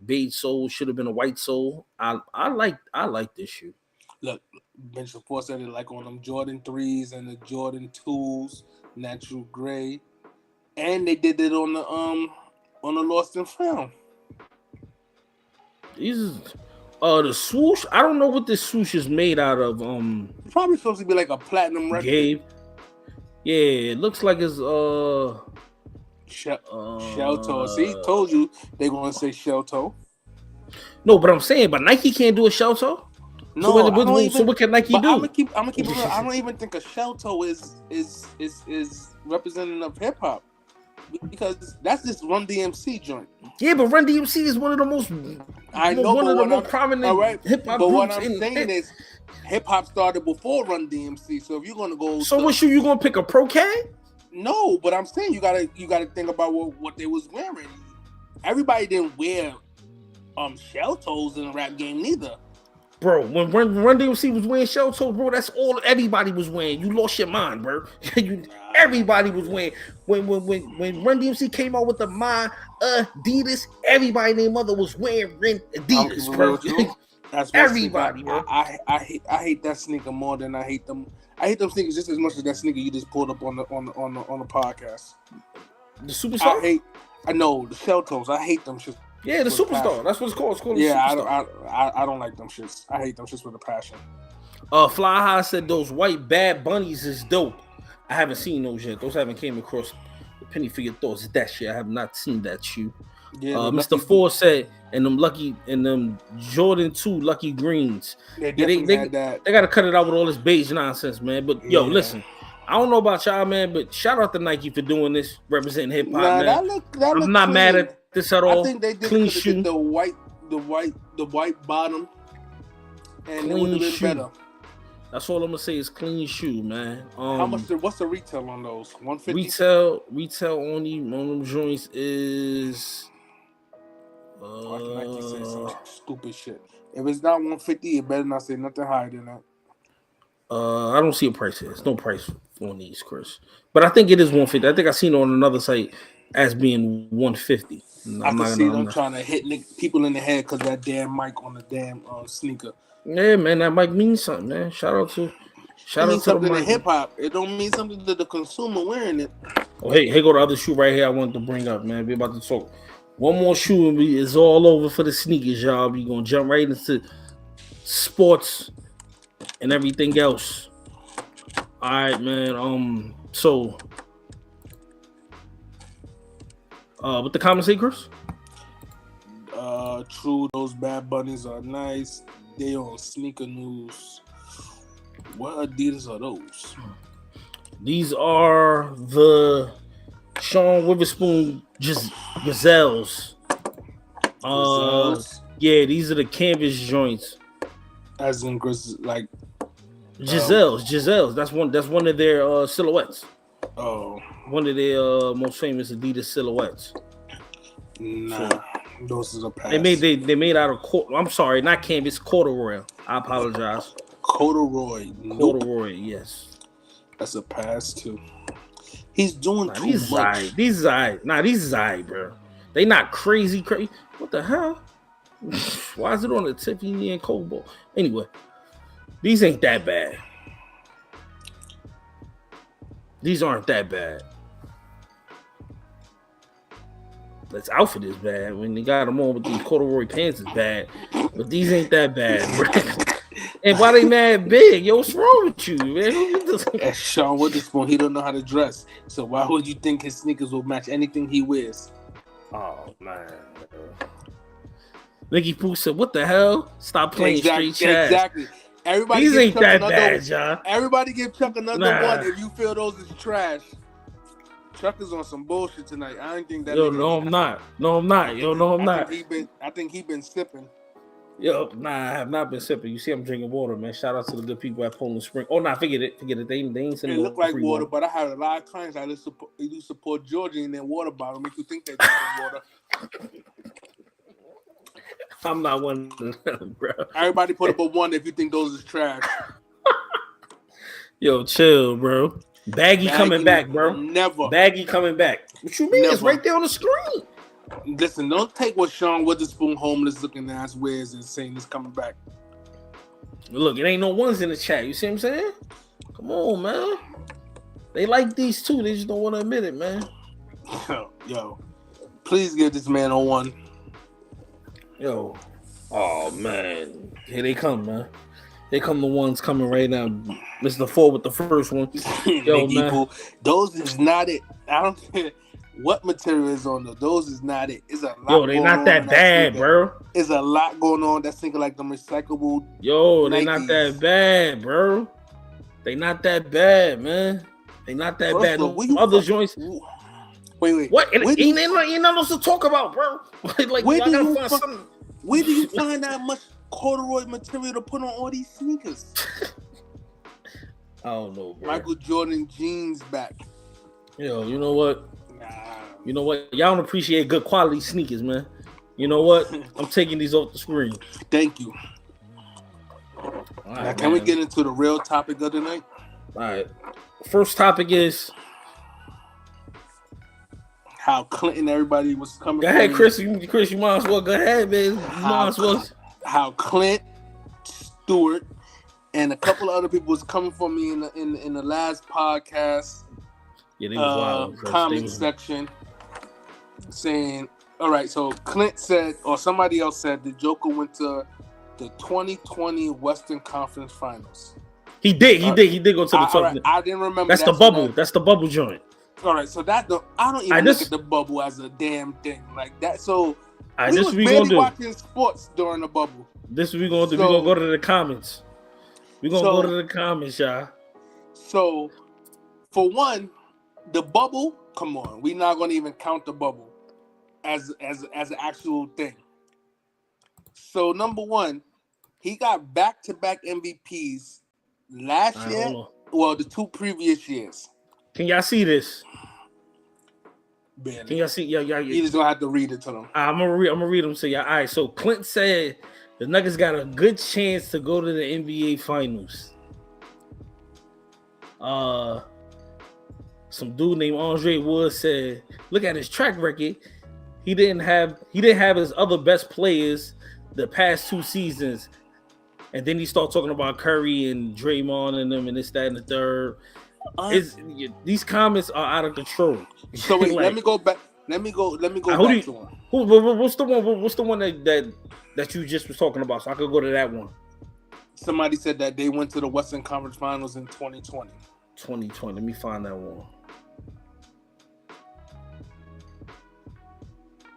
beige sole. Should have been a white sole. I like this shoe. Look, Benjamin Fo said it like on them Jordan 3s and the Jordan 2s, natural gray, and they did it on the Lost and Found. These the swoosh. I don't know what this swoosh is made out of. It's probably supposed to be like a platinum record. Gabe. Yeah, it looks like it's shell toe. See, told you they gonna say shell toe. No, but I'm saying, but Nike can't do a shell toe. No, so what can Nike do? I'm gonna keep it real. I don't even think a shell toe is representative of hip hop. Because that's this Run DMC joint. Yeah, but Run DMC is one of the most prominent hip hop groups. But what I'm saying is, hip hop started before Run DMC. So if you're gonna go, what shoe you gonna pick, a Pro K? No, but I'm saying you gotta think about what they was wearing. Everybody didn't wear shell toes in the rap game neither. Bro, when Run DMC was wearing shell toes, bro, that's all everybody was wearing. You lost your mind, bro. Everybody was wearing. When Run DMC came out with the My Adidas, everybody and their mother was wearing Adidas, bro. That's everybody, bro. I hate that sneaker more than I hate them. I hate them sneakers just as much as that sneaker you just pulled up on the podcast. The Superstar. I know the shell toes. I hate them shit. Yeah, the Superstar. Passion. That's what it's called. It's called I don't like them shits. I hate them shits with a passion. Fly High said those white Bad Bunnies is dope. I haven't seen those yet. Those haven't came across the penny for your thoughts. That shit. I have not seen that shoe. Yeah, Mr. Ford said, and them Jordan 2 Lucky Greens. They gotta cut it out with all this beige nonsense, man. But yo, listen. I don't know about y'all, man, but shout out to Nike for doing this, representing hip hop, man. I'm not mad at this at all. I think they did clean shoe. The white bottom, and clean it would have been better. That's all I'm gonna say is clean shoe, man. How much? What's the retail on those? 150. Retail on them joints is. Nike say some stupid shit. If it's not 150, it better not say nothing higher than that. I don't see a price here. There's no price on these, Chris. But I think it is 150. I think I seen it on another site as being 150. I can see them trying to hit people in the head because that damn mic on the damn sneaker. Yeah, man, that mic means something, man. Shout out to something to hip hop. It don't mean something to the consumer wearing it. Oh, hey, go to the other shoe right here. I wanted to bring up, man. We about to talk. One more shoe and it's all over for the sneakers, y'all. We gonna jump right into sports and everything else. All right, man. So, what the comments say, Chris? True. Those Bad Bunnies are nice. They on Sneaker News. What Adidas are those? These are the Sean Witherspoon Gazelles. Yeah, these are the canvas joints. As in, like Giselles. That's one of their silhouettes. Oh, one of their most famous Adidas silhouettes. Nah, so, those are the pass. They made out of I'm sorry, not canvas, corduroy. I apologize. Corduroy. Corduroy, yes. That's a pass too. He's doing too much. These is aight, bro. They not crazy. What the hell? Why is it on the Tiffany and Cobalt? Anyway, these ain't that bad. These aren't that bad. This outfit is bad. When they got him on with these corduroy pants is bad, but these ain't that bad, bro. And why they mad big? Yo, what's wrong with you, man? That's Sean Witherspoon. He don't know how to dress. So why would you think his sneakers will match anything he wears? Oh man. Nicky Pooh said, "What the hell? Stop playing straight chat." Exactly. Everybody these ain't Chuck that bad, John. Everybody give Chuck another one if you feel those is trash. Chuck is on some bullshit tonight. I don't think that. Yo, no, I'm not. No, I'm not. Yo, no, I'm not. I think he been sipping. Yo, nah, I have not been sipping. You see, I'm drinking water, man. Shout out to the good people at Poland Spring. Oh, nah, forget it. They ain't sending it look like water, but I have a lot of clients that do support Georgia in their water bottle. Make you think they're drinking water. I'm not one of them, bro. Everybody put up a one if you think those is trash. Yo, chill, bro. Baggy coming back, bro. Never. Baggy coming back. What you mean? Never. It's right there on the screen. Listen, don't take what Sean Witherspoon homeless looking ass wears and saying it's coming back. Look, it ain't no ones in the chat. You see what I'm saying? Come on, man. They like these too. They just don't want to admit it, man. Yo, please give this man a one. Yo, oh man, here they come, man. Here come the ones coming right now. Mr. Ford with the first one. Yo, man. Those is not it. I don't care what material is on those. Those is not it. It's a lot. Yo, they not that bad, bro. It's a lot going on. That's thinking like the recyclable. Yo, they not that bad, bro. They not that bad, man. They not that bad. No other joints. Wait. What? Ain't nothing else to talk about, bro. Like, where do you find that much corduroy material to put on all these sneakers? I don't know, bro. Michael Jordan jeans back. Yo, you know what? You know what? Y'all don't appreciate good quality sneakers, man. You know what? I'm taking these off the screen. Thank you. Right, now, can we get into the real topic of the night? All right. First topic is how Clinton everybody was coming. Go ahead, Chris. You might as well go ahead, man. How Clint Stewart and a couple of other people was coming for me in the last podcast. Yeah, they was wild. Comment section saying, all right, so Clint said, or somebody else said, the Joker went to the 2020 Western Conference Finals. He did go to the top. Right, I didn't remember. That's the bubble. That's the bubble joint. All right, so I don't even look at the bubble as a damn thing like that. So we was barely watching sports during the bubble. This we gonna do. We gonna go to the comments. We gonna go to the comments, y'all. So, for one, the bubble. Come on, we're not gonna even count the bubble as an actual thing. So, number one, he got back-to-back MVPs last year. Well, the 2 previous years. Can y'all see this? Barely. Can y'all see? Yeah. You just gonna have to read it to them. I'm gonna read them to y'all. All right. So Clint said the Nuggets got a good chance to go to the NBA Finals. Some dude named Andre Wood said, "Look at his track record. He didn't have his other best players the past 2 seasons." And then he started talking about Curry and Draymond and them and this, that, and the third. These comments are out of control. So wait, like, let me go back. Let me go back to one. What's the one? What's the one that you just was talking about? So I could go to that one. Somebody said that they went to the Western Conference Finals in 2020. 2020. Let me find that one.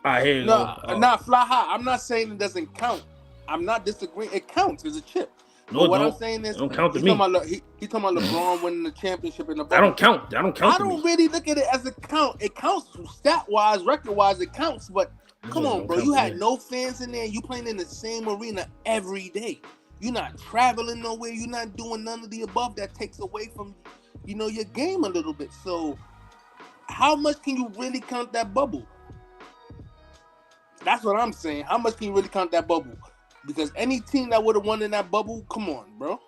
All right, here you go. Nah, fly high. I'm not saying it doesn't count. I'm not disagreeing. It counts as a chip. No, but what I'm saying is, don't count to me. He's talking about LeBron winning the championship in the bubble. I don't count. I don't really look at it as a count. It counts stat-wise, record-wise. It counts. But come on, bro. You had no fans in there. You playing in the same arena every day. You're not traveling nowhere. You're not doing none of the above. That takes away from, your game a little bit. So how much can you really count that bubble? That's what I'm saying. How much can you really count that bubble? Because any team that would have won in that bubble, come on, bro.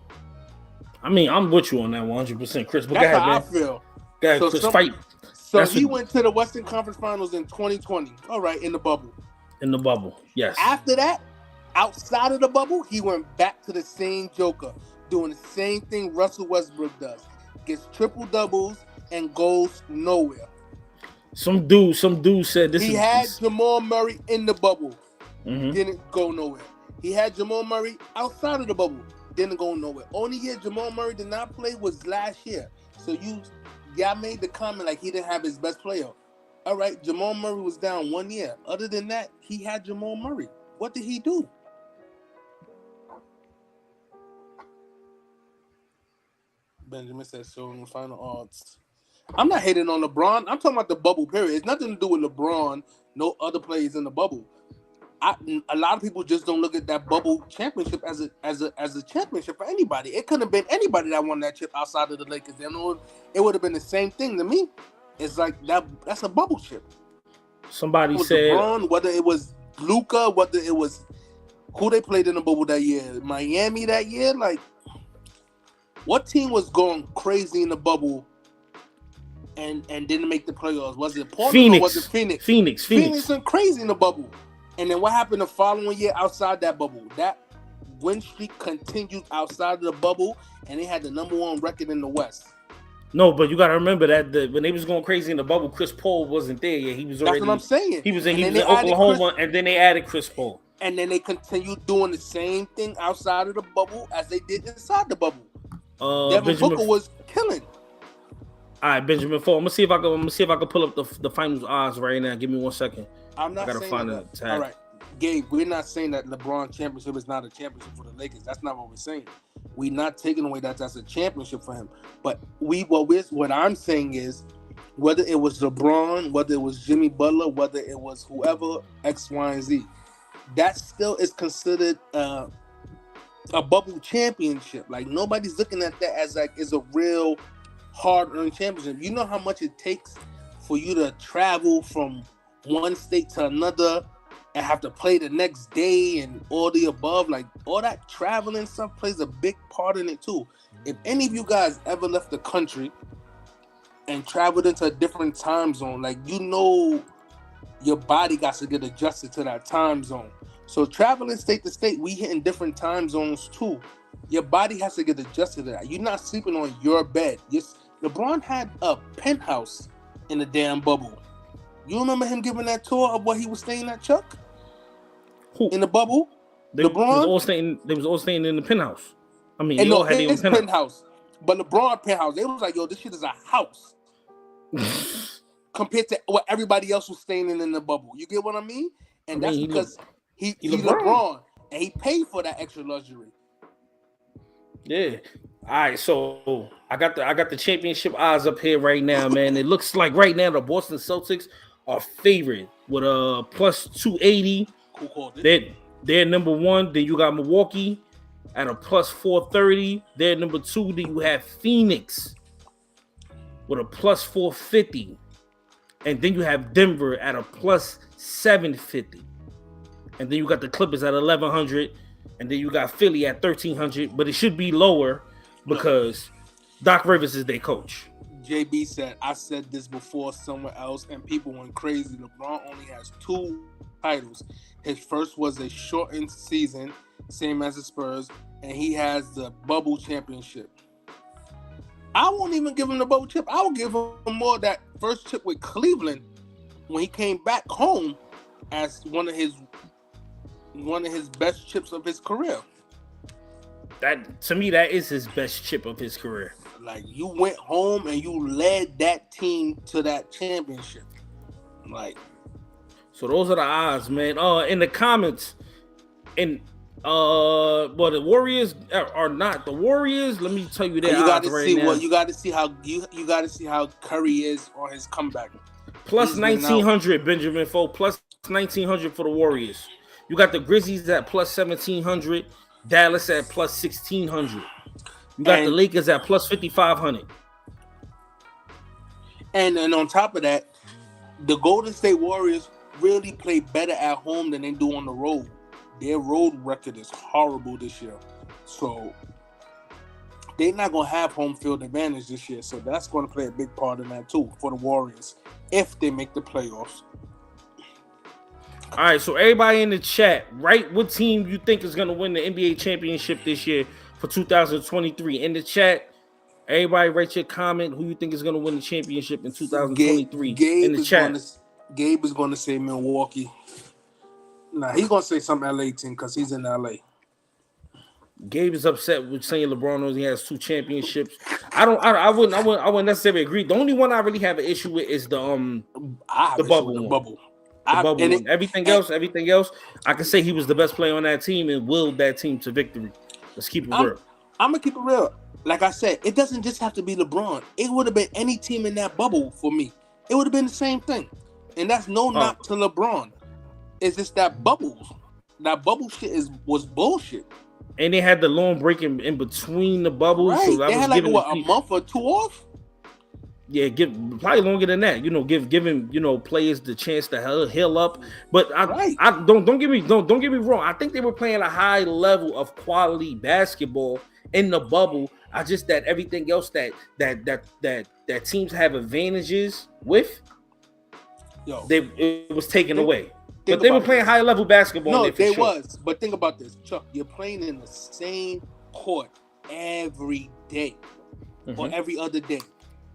I mean, I'm with you on that 100%, Chris. But that's go ahead, how man. I feel. Go ahead, Chris, fight. So he went to the Western Conference Finals in 2020. All right, in the bubble. In the bubble, yes. After that, outside of the bubble, he went back to the same Joker, doing the same thing Russell Westbrook does. Gets triple doubles and goes nowhere. Some dude said this He is. had Jamal Murray in the bubble, Mhm. didn't go nowhere. He had Jamal Murray outside of the bubble, didn't go nowhere. Only year Jamal Murray did not play was last year. So y'all made the comment like he didn't have his best player. All right, Jamal Murray was down 1 year. Other than that, he had Jamal Murray. What did he do? Benjamin says so in the final odds. I'm not hating on LeBron. I'm talking about the bubble period. It's nothing to do with LeBron. No other players in the bubble. A lot of people just don't look at that bubble championship as a championship for anybody. It couldn't have been anybody that won that chip outside of the Lakers. It would have been the same thing to me. It's like that's a bubble chip. Somebody said LeBron, whether it was Luka, whether it was who they played in the bubble that year, Miami that year. Like, what team was going crazy in the bubble and didn't make the playoffs? Was it Portland Phoenix. or was it Phoenix? Phoenix went crazy in the bubble. And then what happened the following year outside that bubble? That win streak continued outside of the bubble, and they had the #1 record in the West. No, but you got to remember that when they was going crazy in the bubble, Chris Paul wasn't there yet. He was already. That's what I'm saying. He was in Oklahoma, and then they added Chris Paul. And then they continued doing the same thing outside of the bubble as they did inside the bubble. Devin Booker was killing. All right, Benjamin Ford. I'm gonna see if I can pull up the finals odds right now. Give me 1 second. I'm not saying that. All right, Gabe, we're not saying that LeBron championship is not a championship for the Lakers. That's not what we're saying. We're not taking away that's a championship for him. But what I'm saying is, whether it was LeBron, whether it was Jimmy Butler, whether it was whoever, X, Y, and Z, that still is considered a bubble championship. Like, nobody's looking at that as like is a real hard-earned championship. You know how much it takes for you to travel from one state to another and have to play the next day and all the above. Like, all that traveling stuff plays a big part in it too. If any of you guys ever left the country and traveled into a different time zone, like, you know, your body got to get adjusted to that time zone. So traveling state to state, we hitting different time zones too. Your body has to get adjusted to that. You're not sleeping on your bed. LeBron had a penthouse in the damn bubble. You remember him giving that tour of what he was staying at, Chuck? Who? In the bubble? LeBron? They was all staying in the penthouse. I mean, they all had their own penthouse. But LeBron penthouse, they was like, yo, this shit is a house. Compared to what everybody else was staying in the bubble. You get what I mean? And that's because he's LeBron. And he paid for that extra luxury. Yeah. All right, so I got the championship odds up here right now, man. It looks like right now the Boston Celtics are favored with a plus 280. Who called it? They're #1. Then you got Milwaukee at a plus 430. They're #2. Then you have Phoenix with a plus 450. And then you have Denver at a plus 750. And then you got the Clippers at 1100. And then you got Philly at 1300. But it should be lower because Doc Rivers is their coach. JB said, I said this before somewhere else, and people went crazy. LeBron only has 2 titles. His first was a shortened season, same as the Spurs, and he has the bubble championship. I won't even give him the bubble chip. I will give him more that first chip with Cleveland when he came back home as one of his best chips of his career. That, to me, that is his best chip of his career. Like, you went home and you led that team to that championship. Like, so those are the odds, man. In the comments, the Warriors are not the Warriors. Let me tell you that. You got to see now. You got to see how you got to see how Curry is on his comeback. Plus 1900, Benjamin Foe. Plus 1900 for the Warriors. You got the Grizzlies at plus 1700. Dallas at plus 1600. You got the Lakers at plus 5500. And on top of that, the Golden State Warriors really play better at home than they do on the road. Their road record is horrible this year. So they're not going to have home field advantage this year. So that's going to play a big part in that too for the Warriors if they make the playoffs. All right, so everybody in the chat, write what team you think is going to win the NBA championship this year for 2023. In the chat, Everybody, write your comment. Who you think is going to win the championship in 2023 in Gabe the chat? Gabe is going to say Milwaukee. Nah, he's going to say some LA team because he's in LA. Gabe is upset with saying LeBron knows he has 2 championships. I wouldn't necessarily agree. The only one I really have an issue with is the bubble one. The bubble one. Everything else, I can say he was the best player on that team and willed that team to victory. Let's keep it real. I'm gonna keep it real. Like I said, it doesn't just have to be LeBron. It would have been any team in that bubble for me. It would have been the same thing. And that's no knock to LeBron. It's just that bubble shit was bullshit. And they had the long break in between the bubbles. Right. So that they was had like what, a month or 2 off? Yeah, probably longer than that. Giving players the chance to heal up. But I don't get me wrong. I think they were playing a high level of quality basketball in the bubble. I just that everything else that teams have advantages with, it was taken away. But they were playing high level basketball. No, they was. But think about this, Chuck. You're playing in the same court every day or every other day.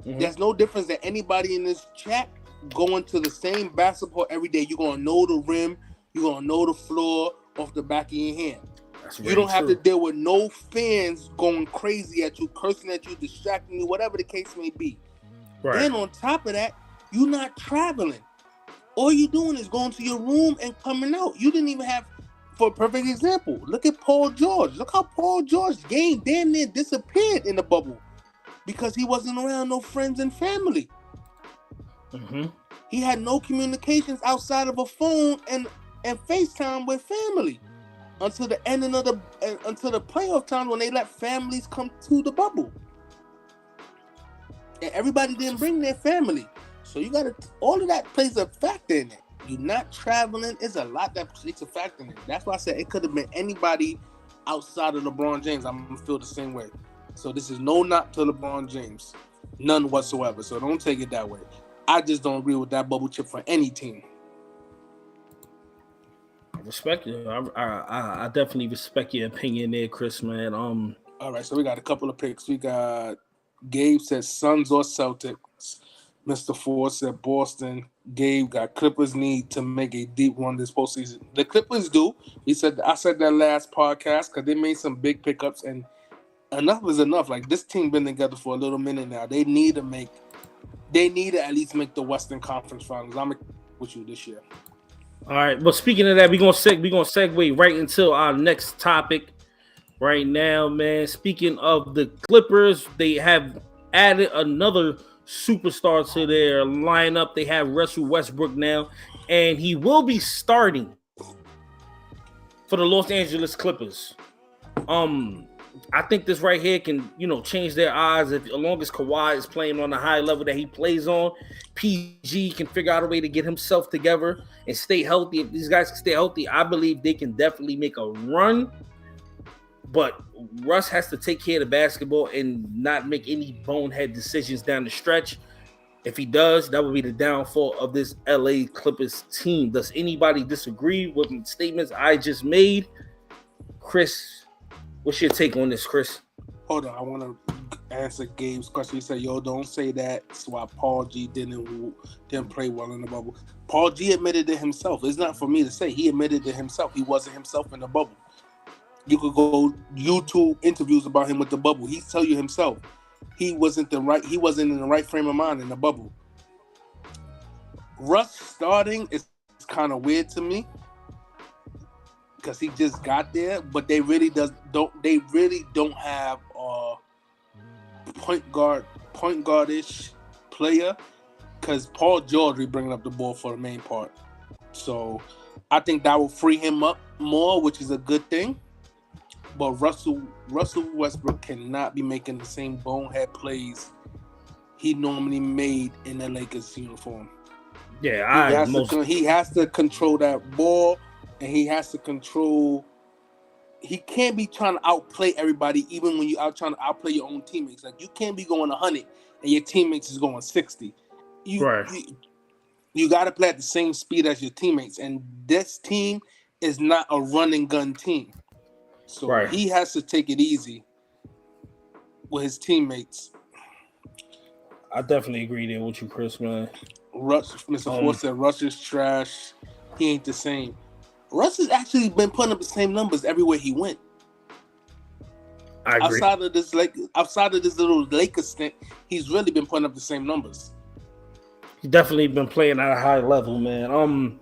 Mm-hmm. There's no difference that anybody in this chat going to the same basketball every day. You're gonna know the rim. You're gonna know the floor off the back of your hand. You don't have to deal with no fans going crazy at you, cursing at you, distracting you, whatever the case may be. Right. Then on top of that, you're not traveling. All you're doing is going to your room and coming out. You didn't even have, for a perfect example, look at Paul George. Look how Paul George's game damn near disappeared in the bubble because he wasn't around no friends and family. Mm-hmm. He had no communications outside of a phone and FaceTime with family until the ending of until the playoff time when they let families come to the bubble. And everybody didn't bring their family. So you got to, all of that plays a factor in it. You're not traveling. It's a lot that plays a factor in it. That's why I said it could have been anybody outside of LeBron James. I'm going to feel the same way. So this is no knock to LeBron James. None whatsoever. So don't take it that way. I just don't agree with that bubble chip for any team. I respect you. I definitely respect your opinion there, Chris, man. All right, so we got a couple of picks. We got Gabe said Suns or Celtics. Mr. Ford said Boston. Gabe got Clippers need to make a deep run this postseason. The Clippers do. I said that last podcast because they made some big pickups and enough is enough. Like this team been together for a little minute now. They need to at least make the Western Conference Finals. I'm with you this year. All right. But speaking of that, we're gonna segue right into our next topic right now, man. Speaking of the Clippers, they have added another superstar to their lineup. They have Russell Westbrook now, and he will be starting for the Los Angeles Clippers. I think this right here can, change their odds. As long as Kawhi is playing on the high level that he plays on, PG can figure out a way to get himself together and stay healthy. If these guys can stay healthy, I believe they can definitely make a run. But Russ has to take care of the basketball and not make any bonehead decisions down the stretch. If he does, that would be the downfall of this LA Clippers team. Does anybody disagree with the statements I just made? Chris, what's your take on this, Chris? Hold on, I want to answer Gabe's question. He said, don't say that. That's why Paul G didn't play well in the bubble. Paul G admitted it himself. It's not for me to say. He admitted it himself. He wasn't himself in the bubble. You could go YouTube interviews about him with the bubble. He tell you himself he wasn't in the right frame of mind in the bubble. Russ starting is kind of weird to me because he just got there, but they really don't have a point guard-ish player because Paul George be bringing up the ball for the main part. So I think that will free him up more, which is a good thing. But Russell Westbrook cannot be making the same bonehead plays he normally made in the Lakers uniform. Yeah, he has to control that ball, and he has to control. He can't be trying to outplay everybody, even when you're trying to outplay your own teammates. Like you can't be going 100 and your teammates is going 60. You got to play at the same speed as your teammates, and this team is not a run and gun team. So he has to take it easy with his teammates I definitely agree there with you, Chris, man. Mr. Ford said Russ is trash. He ain't the same. Russ has actually been putting up the same numbers everywhere he went. I agree. Outside of this little Lakers stint, he's really been putting up the same numbers. He's definitely been playing at a high level, man.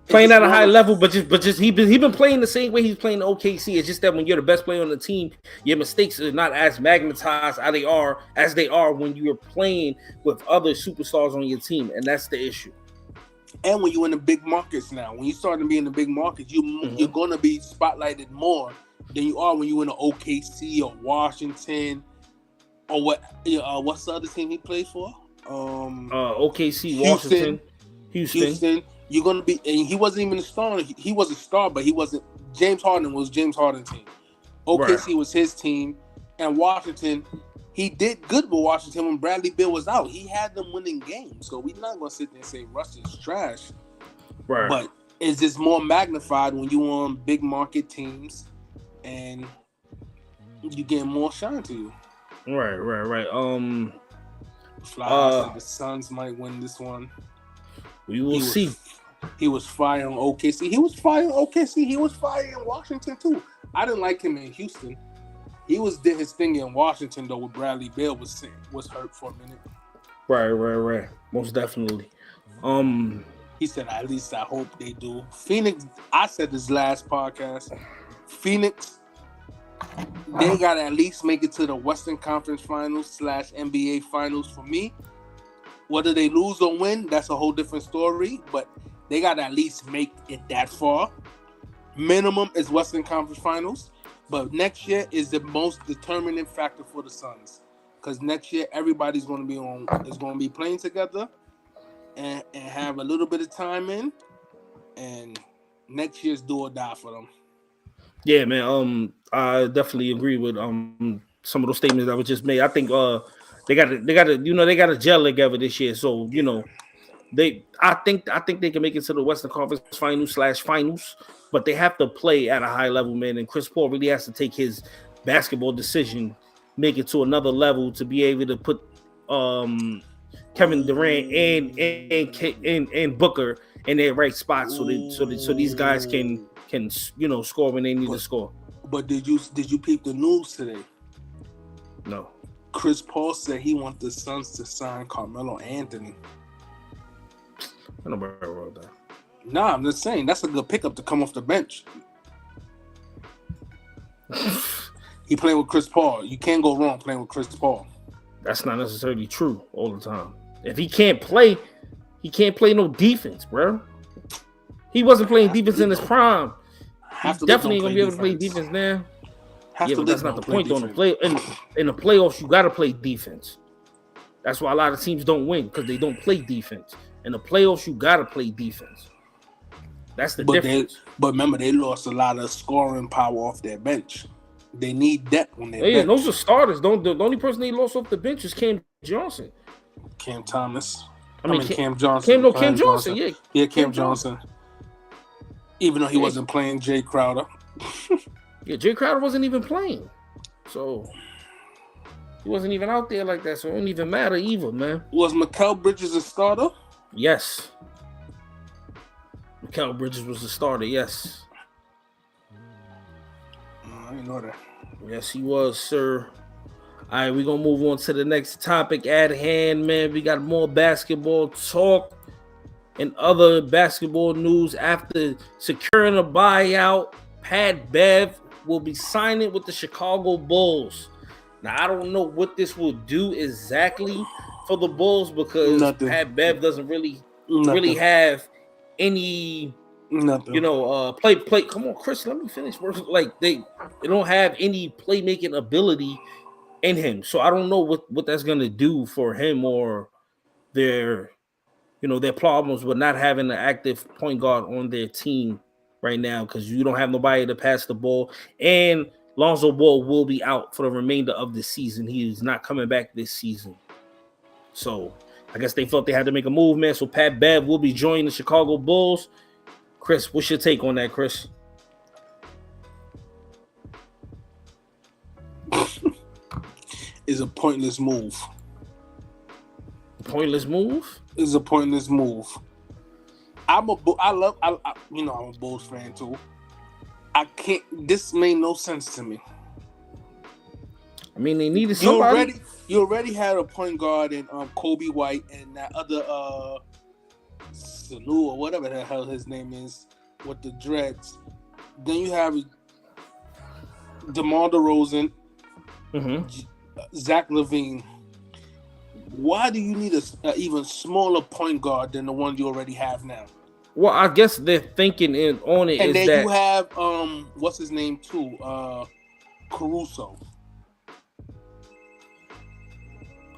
Playing at a high level, but just he been playing the same way he's playing the OKC. It's just that when you're the best player on the team, your mistakes are not as magnetized as they are when you're playing with other superstars on your team, and that's the issue. And when you're in the big markets now, when you start to be in the big markets, you're going to be spotlighted more than you are when you're in the OKC or Washington or what's the other team he plays for? OKC, Washington, Houston. You're going to be, and he wasn't even a star. He was a star, but he wasn't. James Harden was James Harden's team. OKC was his team, and Washington, he did good with Washington when Bradley Beal was out. He had them winning games, so we're not going to sit there and say Russ is trash. Right. But it's just more magnified when you're on big market teams, and you get more shine to you. Right. Fly said the Suns might win this one. We will see. He was fire on OKC. He was fire on OKC. He was fire in Washington too. I didn't like him in Houston. He did his thing in Washington though. With Bradley Beal was hurt for a minute. Right. Most definitely. He said, "At least I hope they do." Phoenix. I said this last podcast. Phoenix. They gotta at least make it to the Western Conference Finals / NBA Finals for me. Whether they lose or win, that's a whole different story. But they gotta at least make it that far. Minimum is Western Conference Finals. But next year is the most determining factor for the Suns. Because next year everybody's gonna be playing together and have a little bit of time in. And next year's do or die for them. Yeah, man. I definitely agree with some of those statements that were just made. I think they got to gel together this year. So I think they can make it to the Western Conference Finals, but they have to play at a high level, man. And Chris Paul really has to take his basketball decision, make it to another level to be able to put Kevin Durant and Booker in their right spot, so these guys can score when they need to score. But did you peep the news today? No. Chris Paul said he wants the Suns to sign Carmelo Anthony. I don't know about that. Nah, I'm just saying that's a good pickup to come off the bench. He playing with Chris Paul. You can't go wrong playing with Chris Paul. That's not necessarily true all the time. If he can't play no defense, bro. He wasn't playing defense in his prime. He's definitely gonna be able to play defense now. Yeah, but that's not the point. On the play in the playoffs, you gotta play defense. That's why a lot of teams don't win, because they don't play defense. In the playoffs, you gotta play defense. That's the difference. But remember, they lost a lot of scoring power off their bench. They need depth on their bench. Those are starters. The only person they lost off the bench is Cam Johnson. Cam Thomas. Cam Johnson. Cam Johnson. Yeah, Cam Johnson. Even though he wasn't playing Jay Crowder. Yeah, Jay Crowder wasn't even playing. So he wasn't even out there like that. So it don't even matter either, man. Was Mikal Bridges a starter? Yes. Mikal Bridges was the starter, yes. I didn't know that. Yes, he was, sir. All right, we're going to move on to the next topic at hand, man. We got more basketball talk and other basketball news. After securing a buyout, Pat Bev will be signing with the Chicago Bulls. Now, I don't know what this will do exactly for the Bulls, because Pat Bev doesn't really have any play. Come on, Chris, let me finish. Like they don't have any playmaking ability in him. So I don't know what that's gonna do for him or their problems with not having an active point guard on their team right now, because you don't have nobody to pass the ball. And Lonzo Ball will be out for the remainder of the season. He is not coming back this season. So I guess they felt they had to make a move, man. So Pat Bev will be joining the Chicago Bulls. Chris, what's your take on that, Chris? Is a pointless move. Pointless move. It's a pointless move. I'm a Bulls fan too. I can't. This made no sense to me. I mean, they needed somebody. You already had a point guard in Kobe White and that other Sanu or whatever the hell his name is with the dreads. Then you have DeMar DeRozan, Zach LaVine. Why do you need a even smaller point guard than the one you already have now? Well, I guess they're thinking on it. And is then that you have what's his name too? Caruso.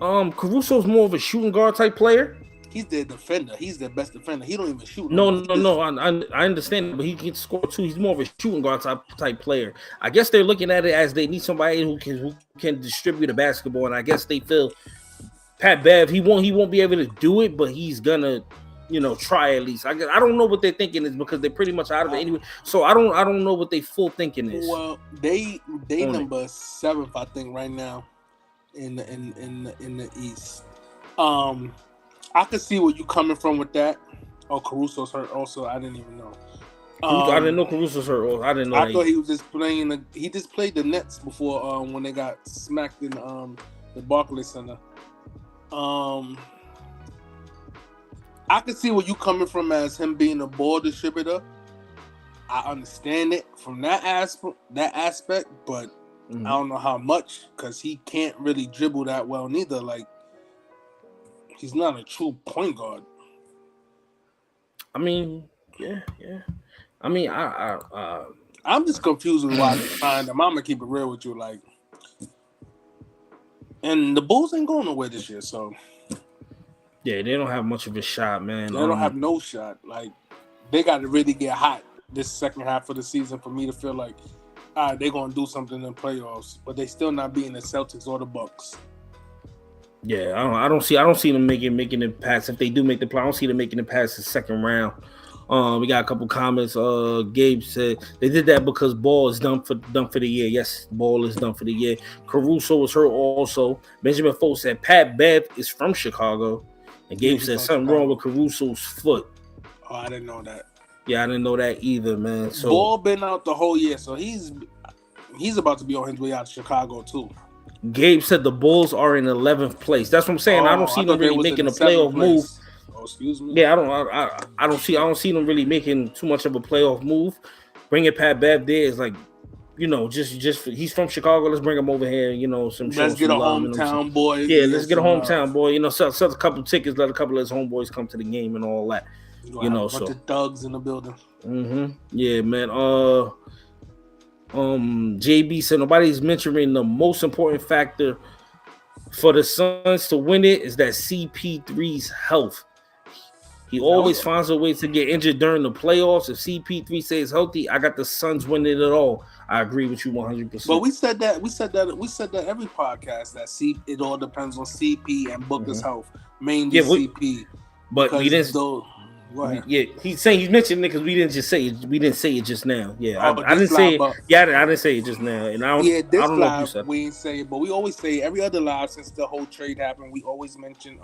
Caruso's more of a shooting guard type player. He's their defender. He's their best defender. He don't even shoot. No. I understand, but he can score too. He's more of a shooting guard type player. I guess they're looking at it as they need somebody who can distribute a basketball, and I guess they feel Pat Bev he won't be able to do it, but he's gonna try at least. I don't know what they're thinking is because they're pretty much out of it anyway. So I don't know what they full thinking is. Well, they number 7th, I think, right now in the East. I could see where you coming from with that. Oh, Caruso's hurt also. I didn't even know. I didn't know Caruso's hurt. I didn't know. I thought he was just playing. He just played the Nets before when they got smacked in the Barclays Center. I could see where you coming from as him being a ball distributor. I understand it from that aspect, but I don't know how much because he can't really dribble that well neither. Like he's not a true point guard. I mean, yeah. I mean, I'm just confused with why they signed him. I'm gonna keep it real with you, like, and the Bulls ain't going nowhere this year, so. Yeah, they don't have much of a shot, man. They don't have no shot. Like, they got to really get hot this second half of the season for me to feel like, all right, they're going to do something in the playoffs. But they still not beating the Celtics or the Bucks. Yeah, I don't see them making it past. If they do make the play, I don't see them making it past the second round. We got a couple comments. Gabe said they did that because Ball is done for the year. Yes, Ball is done for the year. Caruso was hurt also. Benjamin Folt said Pat Bev is from Chicago. And Gabe said something wrong with Caruso's foot. Oh, I didn't know that. Yeah, I didn't know that either, man. So Ball been out the whole year, so he's about to be on his way out to Chicago too. Gabe said the Bulls are in 11th place. That's what I'm saying. I don't see them really making a playoff move. Oh, excuse me. Yeah, I don't see them really making too much of a playoff move. Bringing Pat Bev there is like, just he's from Chicago. Let's bring him over here. Let's get a hometown boy. Yeah, let's get a hometown boy. Sell a couple tickets. Let a couple of his homeboys come to the game and all that. A bunch of thugs in the building. Yeah, man. JB said nobody's mentioning the most important factor for the Suns to win it is that CP3's health. He always finds a way to get injured during the playoffs. If CP3 stays healthy, I got the Suns winning it all. I agree with you 100%. But we said that every podcast that it all depends on CP and Booker's health, mainly CP. But we didn't. Yeah, he's mentioning it because we didn't say it just now. Yeah, I didn't say it. Yeah, I didn't say it just now. And I don't know if you said we ain't say it, but we always say every other live since the whole trade happened. We always mention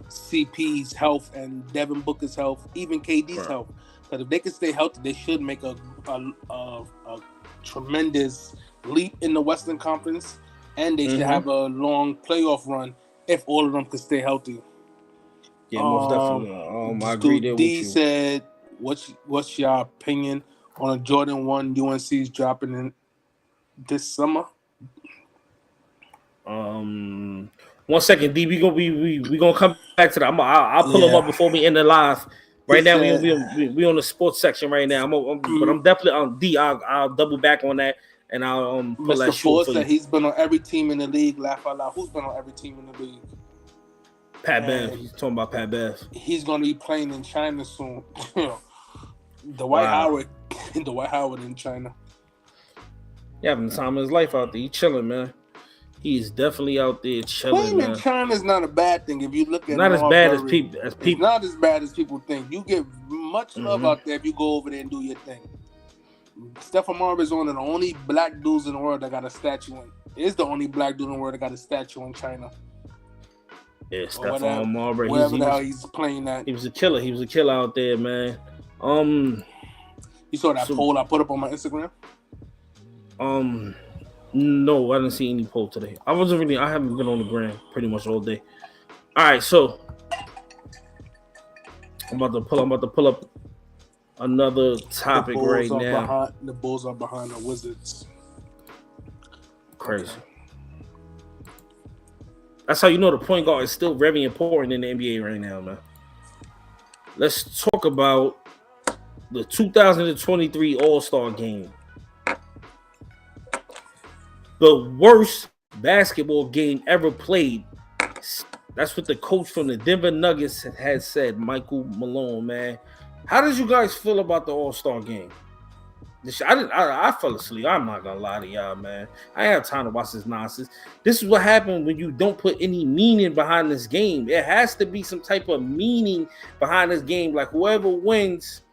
CP's health and Devin Booker's health, even KD's health. But if they can stay healthy, they should make a tremendous leap in the Western Conference, and they should have a long playoff run if all of them could stay healthy. Yeah, most definitely. I agree there with you. Said, "What's your opinion on a Jordan 1 UNC's dropping in this summer?" 1 second, D. We gonna come back to that. I'll pull them up before we end the live. Right now, we on the sports section right now. But I'm definitely on D. I'll double back on that and I'll pull Mr. that short for you. He's been on every team in the league. Laugh out loud. Who's been on every team in the league? Pat Bev. He's talking about Pat Bev. He's gonna be playing in China soon. Dwight Howard in China. Yeah, having the time of his life out there. He's chilling, man. He's definitely out there chilling. Playing in China is not a bad thing if you look at. Not as bad as people. It's not as bad as people think. You get much love out there if you go over there and do your thing. Stephen Marbury is one of the only black dudes in the world that got a statue in. Is the only black dude in the world that got a statue in China. Yeah, or whatever, Stephon Marbury. wherever the hell he's playing at. He was a killer. He was a killer out there, man. You saw that poll I put up on my Instagram? No, I didn't see any poll today. I haven't been on the gram pretty much all day. All right, so I'm about to pull up another topic right now. The Bulls are behind the Wizards. Crazy. Okay. That's how you know the point guard is still very important in the NBA right now, man. Let's talk about the 2023 All-Star Game. The worst basketball game ever played. That's what the coach from the Denver Nuggets has said, Michael Malone, man. How did you guys feel about the All-Star Game? I fell asleep. I'm not gonna lie to y'all, man. I ain't have time to watch this nonsense. This is what happened when you don't put any meaning behind this game. It has to be some type of meaning behind this game. Like whoever wins,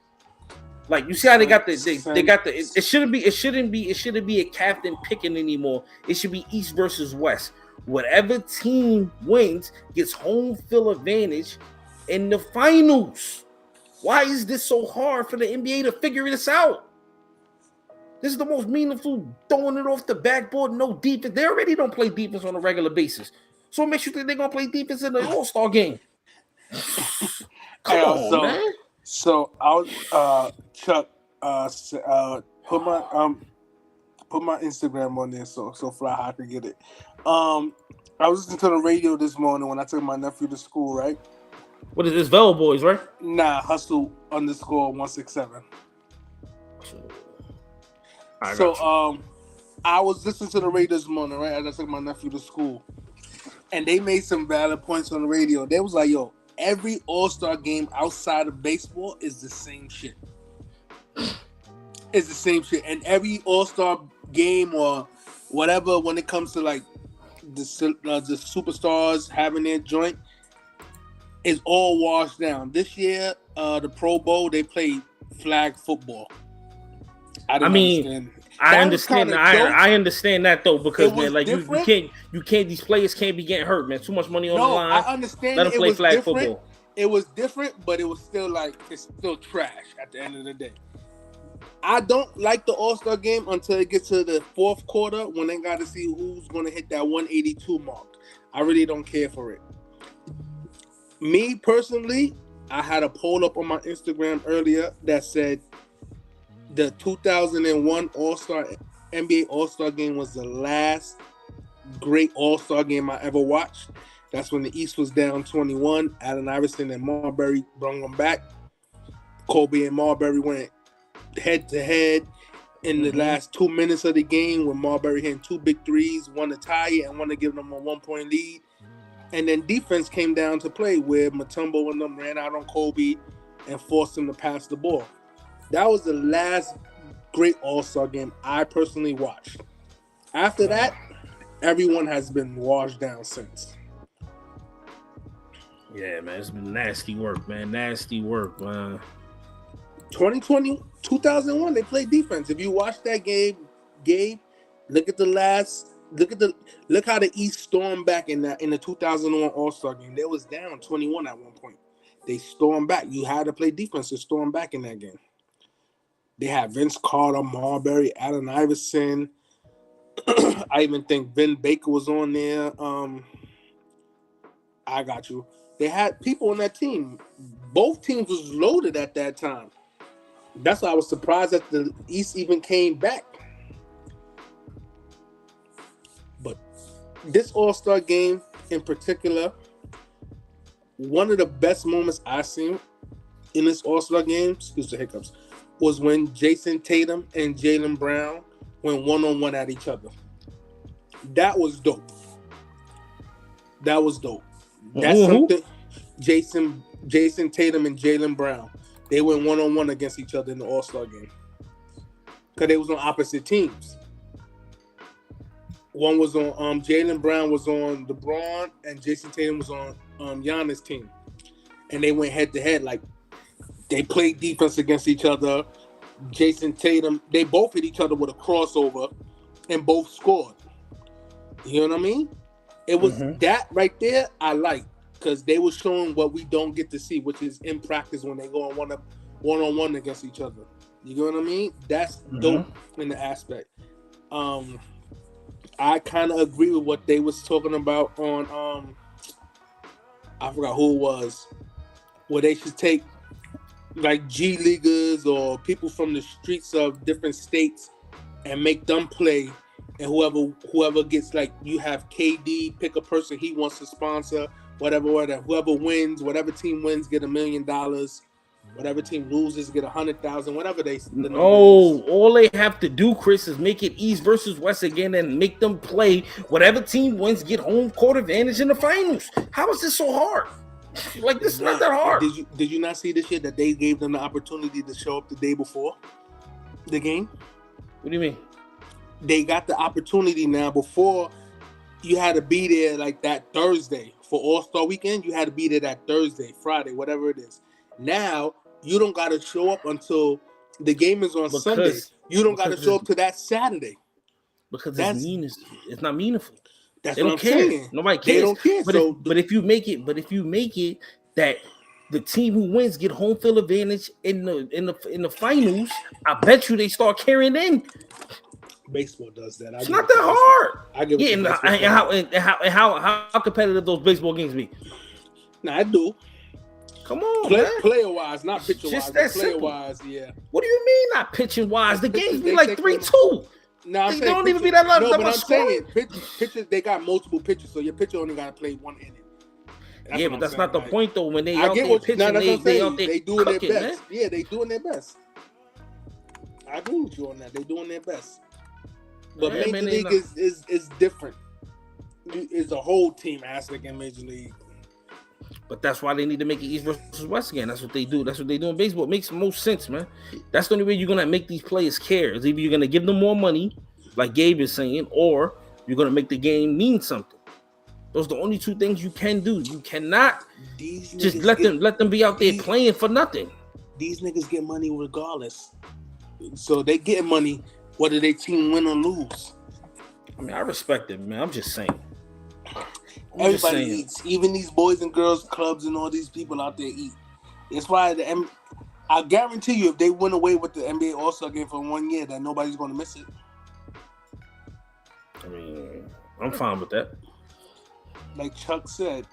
like you see how they got the it shouldn't be a captain picking anymore. It should be East versus West. Whatever team wins gets home field advantage in the finals. Why is this so hard for the NBA to figure this out? This is the most meaningful, throwing it off the backboard, no defense. They already don't play defense on a regular basis. So what makes you think they're going to play defense in the All-Star game? Come on, man. So I'll Chuck put my Instagram on there so Fly High can get it. I was listening to the radio this morning when I took my nephew to school, right? What is this, Velo Boys, right? Nah, Hustle _167. So I was listening to the radio this morning, right, as I took my nephew to school, and they made some valid points on the radio. They was like, yo, every All-Star game outside of baseball is the same shit. It's the same shit. And every All-Star game or whatever, when it comes to like the superstars having their joint, is all washed down. This year, the Pro Bowl, they played flag football. I understand that though, because man, like you can't these players can't be getting hurt, man. Too much money on the line. I understand. Let them play flag football. It was different, but it was still like it's still trash at the end of the day. I don't like the All-Star game until it gets to the fourth quarter when they got to see who's going to hit that 182 mark. I really don't care for it. Me personally, I had a poll up on my Instagram earlier that said the 2001 NBA All-Star game was the last great All-Star game I ever watched. That's when the East was down 21. Allen Iverson and Marbury brought them back. Kobe and Marbury went head-to-head in the last 2 minutes of the game when Marbury hitting 2 big threes, one to tie it and one to give them a 1-point lead. And then defense came down to play where Mutombo and them ran out on Kobe and forced him to pass the ball. That was the last great All-Star game I personally watched. After that, everyone has been washed down since. Yeah, man, it's been nasty work, man. Nasty work, man. 2001, they played defense. If you watch that game, look how the East stormed back in the 2001 All-Star game. They was down 21 at one point. They stormed back. You had to play defense to storm back in that game. They had Vince Carter, Marbury, Allen Iverson. I even think Vin Baker was on there. I got you. They had people on that team. Both teams was loaded at that time. That's why I was surprised that the East even came back. But this All-Star game in particular, one of the best moments I've seen in this All-Star game, excuse the hiccups, was when Jason Tatum and Jaylen Brown went one-on-one at each other. That was dope. That's something. Jason Tatum and Jaylen Brown, they went one-on-one against each other in the All-Star game because they was on opposite teams. One was on Jaylen Brown was on LeBron and Jason Tatum was on Giannis' team, and they went head-to-head. Like they played defense against each other. Jason Tatum, they both hit each other with a crossover and both scored. You know what I mean? It was that right there I like. because they were showing what we don't get to see, which is in practice when they go on one-on-one against each other. You know what I mean? That's dope in the aspect. I kind of agree with what they was talking about on I forgot who it was, where they should take like G leaguers or people from the streets of different states and make them play, and whoever gets, like, you have KD pick a person he wants to sponsor, whatever. Whoever wins, whatever team wins, get $1 million. Whatever team loses, get 100,000. Whatever they. All they have to do, Chris, is make it East versus West again and make them play. Whatever team wins, get home court advantage in the finals. How is this so hard? Like, this is not that hard. Did you not see this year that they gave them the opportunity to show up the day before the game? What do you mean? They got the opportunity now. Before, you had to be there like that Thursday for All-Star Weekend. You had to be there that Thursday, Friday, whatever it is. Now you don't got to show up until the game is on Sunday. You don't got to show up to that Saturday because it's not meaningful. That's they what don't I'm care. saying. Nobody cares. They don't care. But if you make it that the team who wins get home field advantage in the finals, I bet you they start carrying in. Baseball does that. It's not that hard. I give it. And how competitive those baseball games be? Nah, I do. Come on, player wise, not pitcher wise. Player wise, yeah. What do you mean not pitching wise? The games be like 3-2. No, they don't even be that loud. No, but I'm saying pitchers. They got multiple pitchers, so your pitcher only got to play one inning. Yeah, but that's not the point though. When they out there pitching, they out there doing cooking, their best. Man. Yeah, they doing their best. I agree with you on that. They doing their best. But Major League is different. It's a whole team aspect in Major League. But that's why they need to make it East versus West again. That's what they do. That's what they do in baseball. It makes the most sense, man. That's the only way you're gonna make these players care. Is either you're gonna give them more money, like Gabe is saying, or you're gonna make the game mean something. Those are the only two things you can do. You cannot just let them be out there playing for nothing. These niggas get money regardless. So they get money whether their team win or lose. I mean, I respect it, man. I'm just saying. Everybody eats. Even these boys and girls clubs and all these people out there eat. That's why I guarantee you, if they went away with the NBA All-Star game for 1 year, that nobody's going to miss it. I mean, I'm fine with that. Like Chuck said.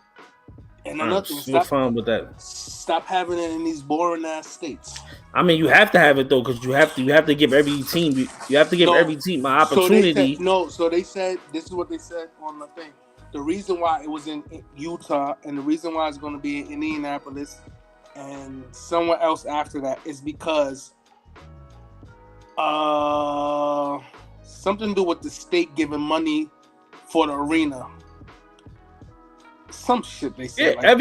And I'm still fine with that. Stop having it in these boring ass states. I mean, you have to have it though, because you have to give every team every team an opportunity. So they said this is what they said on the thing. The reason why it was in Utah and the reason why it's going to be in Indianapolis and somewhere else after that is because something to do with the state giving money for the arena. Some shit they said. That's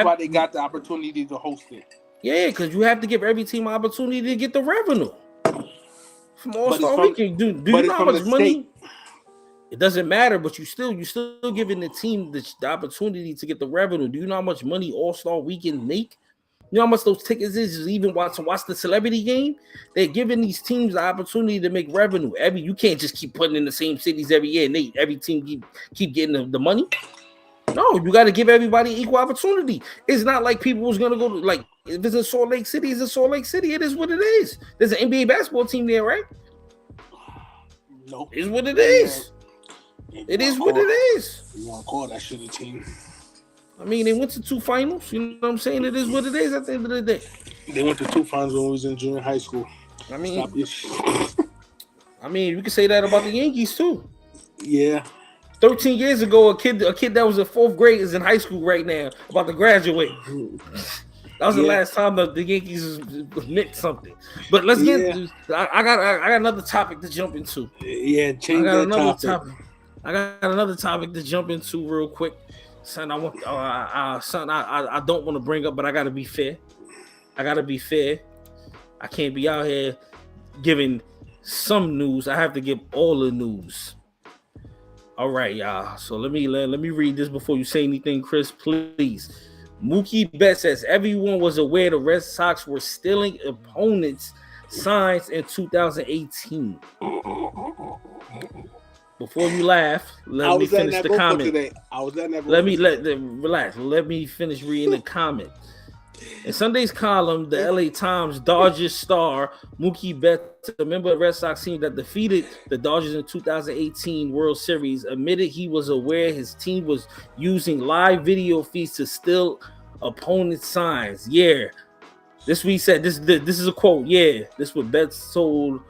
why they got the opportunity to host it. Yeah, because you have to give every team an opportunity to get the revenue from All-Star Weekend. Do you know how much money? It doesn't matter, but you still giving the team the opportunity to get the revenue. Do you know how much money All-Star Weekend make? You know how much those tickets is just even to watch the celebrity game? They're giving these teams the opportunity to make revenue. You can't just keep putting in the same cities every year and every team keep getting the money. No, you got to give everybody equal opportunity. It's not like people was gonna go to, like, if it's in Salt Lake City, it's in Salt Lake City. It is what it is. There's an NBA basketball team there, right? No, it's what it is. It is what it is. You want to call that shit a team? I mean, they went to 2 finals. You know what I'm saying? It is what it is at the end of the day. They went to 2 finals when we was in junior high school. I mean, you can say that about the Yankees too. Yeah. 13 years ago, a kid that was in 4th grade is in high school right now, about to graduate. That was the last time the Yankees meant something. But let's get. I got another topic to jump into. Yeah, change that topic. I got another topic to jump into real quick, son. I don't want to bring up, but I gotta be fair. I can't be out here giving some news. I have to give all the news. All right, y'all. So let me read this before you say anything, Chris, please. Mookie Betts says everyone was aware the Red Sox were stealing opponents' signs in 2018. before you laugh, let me finish the comment. Relax. Let me finish reading the comment. In Sunday's column, the LA Times Dodgers star Mookie Betts, a member of the Red Sox team that defeated the Dodgers in 2018 World Series, admitted he was aware his team was using live video feeds to steal opponent signs. Yeah, this we said. This is a quote. Yeah, this is what Betts told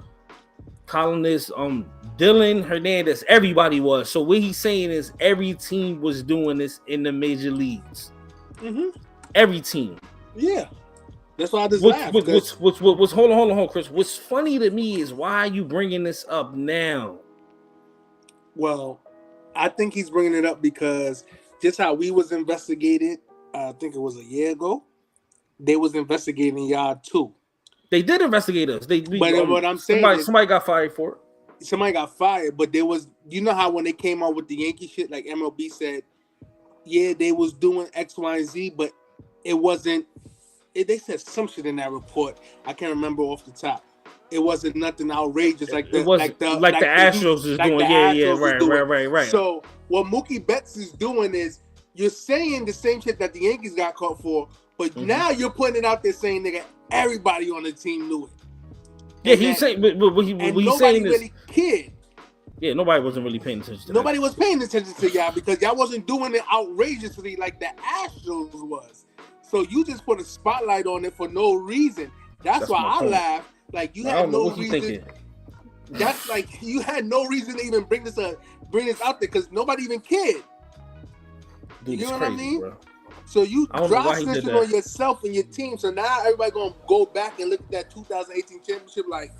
columnist Dylan Hernandez. Everybody was. So what he's saying is every team was doing this in the major leagues. Mm-hmm. Every team. Yeah, that's why I just laughed. Hold on, Chris. What's funny to me is why are you bringing this up now? Well, I think he's bringing it up because just how we was investigated, I think it was a year ago, they was investigating y'all too. They did investigate us. But what I'm saying somebody got fired for it. Somebody got fired, but there was, you know how when they came out with the Yankee shit, like MLB said, yeah, they was doing X, Y, and Z, but it wasn't. They said some shit in that report. I can't remember off the top. It wasn't nothing outrageous like the Astros is doing. Right. So what Mookie Betts is doing is you're saying the same shit that the Yankees got caught for, but now you're putting it out there saying, nigga, everybody on the team knew it. Yeah, he's saying, but what he's saying is really cared. Yeah, nobody wasn't really paying attention to Nobody was paying attention to y'all because y'all wasn't doing it outrageously like the Astros was. So you just put a spotlight on it for no reason. That's why I laugh. Like you had no reason. That's like you had no reason to even bring this out there because nobody even cared. Dude, you know what I mean? Bro. So you drop snitching on yourself and your team. So now everybody gonna go back and look at that 2018 championship like,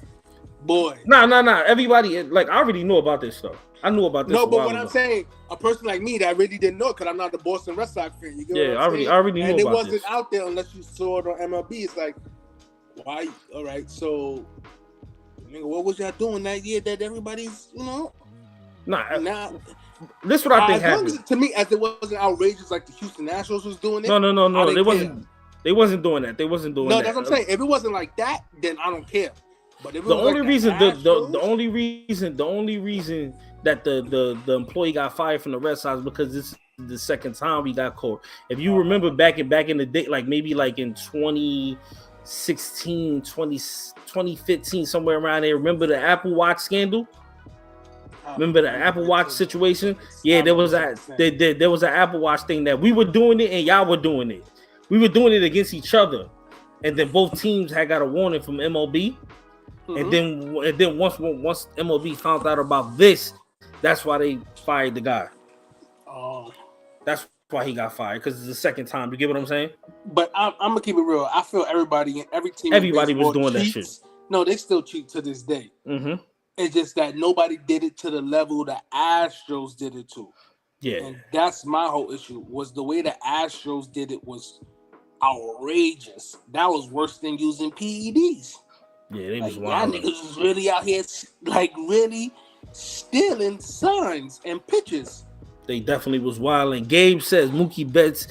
boy. Nah. Everybody, like, I already knew about this stuff. I knew about this. No, but what I'm saying, a person like me that really didn't know it because I'm not the Boston Red Sox fan. You get what I'm saying? I already knew about this. And it wasn't out there unless you saw it on MLB. It's like, why? All right, so, nigga, what was y'all doing that year that everybody's, you know? This is what I think happened. To me, as it wasn't outrageous like the Houston Nationals was doing it. No. They wasn't doing that. No, that's what I'm saying. If it wasn't like that, then I don't care. But if it the only reason that the employee got fired from the Red Sox because this is the second time we got caught. If you remember back in the day, like maybe like in 2016, 2015, somewhere around there, remember the Apple Watch scandal? Remember the Apple Watch situation? Yeah, there was an Apple Watch thing that we were doing it and y'all were doing it. We were doing it against each other. And then both teams had got a warning from MLB. Mm-hmm. And then once MLB found out about this, that's why they fired the guy. Oh, that's why he got fired because it's the second time. You get what I'm saying? But I'm gonna keep it real. I feel everybody was doing that shit. No, they still cheat to this day. Mm-hmm. It's just that nobody did it to the level the Astros did it to. Yeah, and that's my whole issue. Was the way the Astros did it was outrageous. That was worse than using PEDs. Yeah, they was wild. Y'all niggas was really out here, like, really stealing signs and pictures. They definitely was wild. And Gabe says Mookie Betts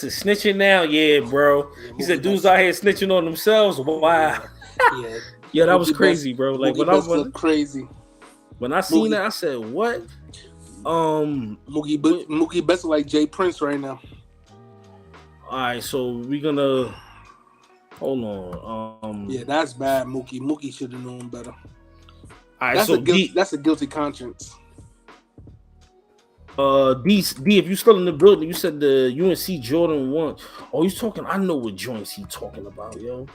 is snitching now. Yeah, bro. He said dudes out here snitching on themselves. Wow. Yeah, that was crazy, bro. Like when I was crazy. When I seen that, I said, "What?" Mookie Betts like Jay Prince right now. All right, so we're gonna hold on. Yeah, that's bad, Mookie. Mookie should have known better. All right, that's a guilty conscience. D, if you still in the building, you said the UNC Jordan 1. Oh, he's talking. I know what joints he talking about, yo.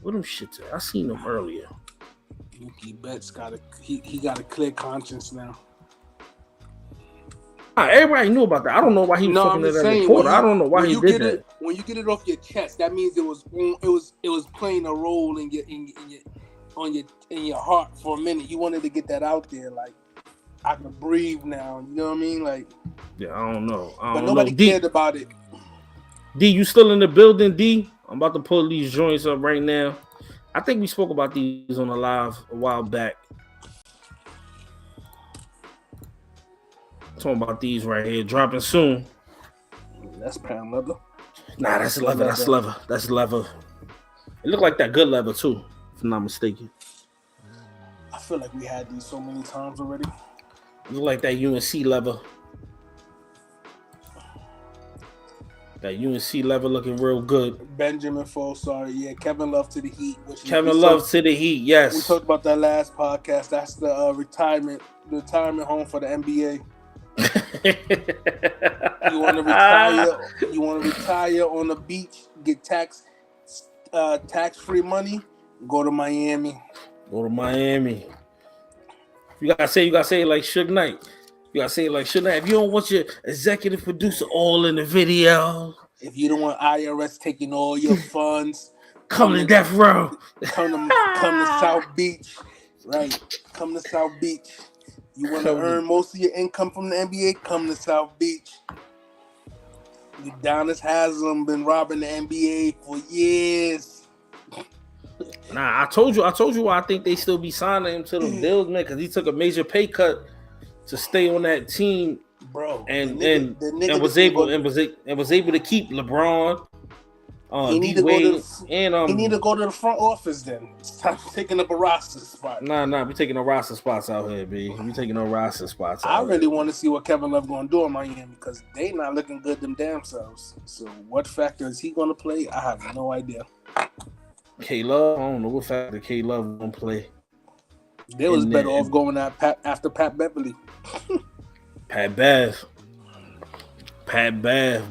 What them shits at? I seen them earlier. Mookie Betts got a clear conscience now. Everybody knew about that. I don't know why he was talking to that reporter. I don't know why he did that. When you get it off your chest, that means it was playing a role in your heart for a minute. You wanted to get that out there, like I can breathe now. You know what I mean? Like, yeah, I don't know. But nobody cared about it. D, you still in the building, D? I'm about to pull these joints up right now. I think we spoke about these on the live a while back. Talking about these right here, dropping soon. That's pound leather. Nah, that's leather. That's leather. It looked like that good leather too, if I'm not mistaken. I feel like we had these so many times already. Look like that UNC level. That UNC level looking real good. Benjamin Foe, sorry. Yeah, Kevin Love to the Heat. Kevin Love to the Heat, yes. We talked about that last podcast. That's the retirement home for the NBA. You want to retire? You want to retire on the beach? Get tax-free money? Go to Miami. Go to Miami. You gotta say it like Suge Knight. You gotta say it like Suge Knight. If you don't want your executive producer all in the video, if you don't want IRS taking all your funds, come to Death Row. Come to South Beach, right? Come to South Beach. You want to earn most of your income from the NBA? Come to South Beach. Udonis Haslam been robbing the NBA for years. Nah, I told you why I think they still be signing him to them deals, man, because he took a major pay cut to stay on that team, bro, and was able to keep LeBron. He need to go to the front office then. Stop taking up a roster spot. Nah, we taking no roster spots out here, B. We taking no roster spots. I really want to see what Kevin Love gonna do in Miami because they not looking good them damn selves. So what factor is he gonna play? I have no idea. K-Love, I don't know what factor K-Love gonna play. They was better off going after Pat Beverly. Pat Bev,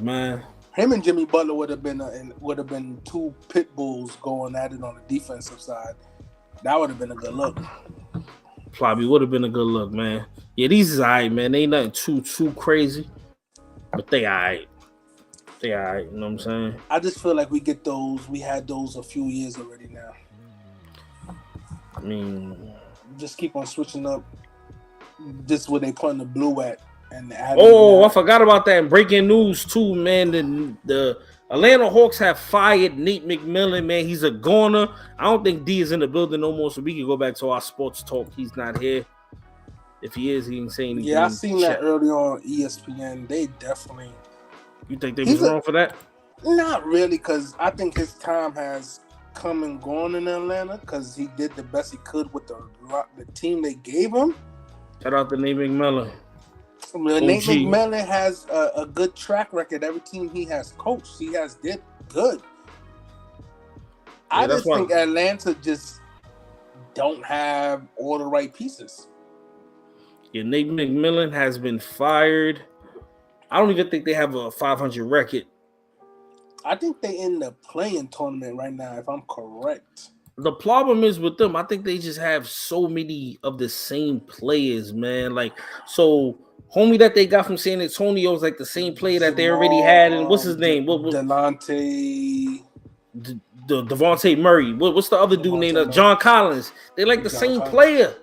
man. Him and Jimmy Butler would have been two pit bulls going at it on the defensive side. That would have been a good look. Probably would have been a good look, man. Yeah, these is alright, man. They ain't nothing too crazy, but they alright. They alright. You know what I'm saying? I just feel like we get those. We had those a few years already now. I mean, just keep on switching up. This is where they putting the blue at. I forgot about that. And breaking news too, man. The Atlanta Hawks have fired Nate McMillan, man. He's a goner. I don't think D is in the building no more, so we can go back to our sports talk. He's not here. If he is, he ain't saying anything. Yeah, I seen that early on ESPN. They definitely. You think they was wrong for that? Not really, because I think his time has come and gone in Atlanta because he did the best he could with the team they gave him. Shout out to Nate McMillan. Nate McMillan has a good track record. Every team he has coached, he has did good. I just think Atlanta just don't have all the right pieces. Yeah, Nate McMillan has been fired. I don't even think they have a 500 record. I think they in the playing tournament right now, if I'm correct. The problem is with them, I think they just have so many of the same players, man. Like, so homie that they got from San Antonio is like the same player that they already had. And what's his name? Delonte. Devontae Murray. What's the other dude named? John Collins. They like the same player.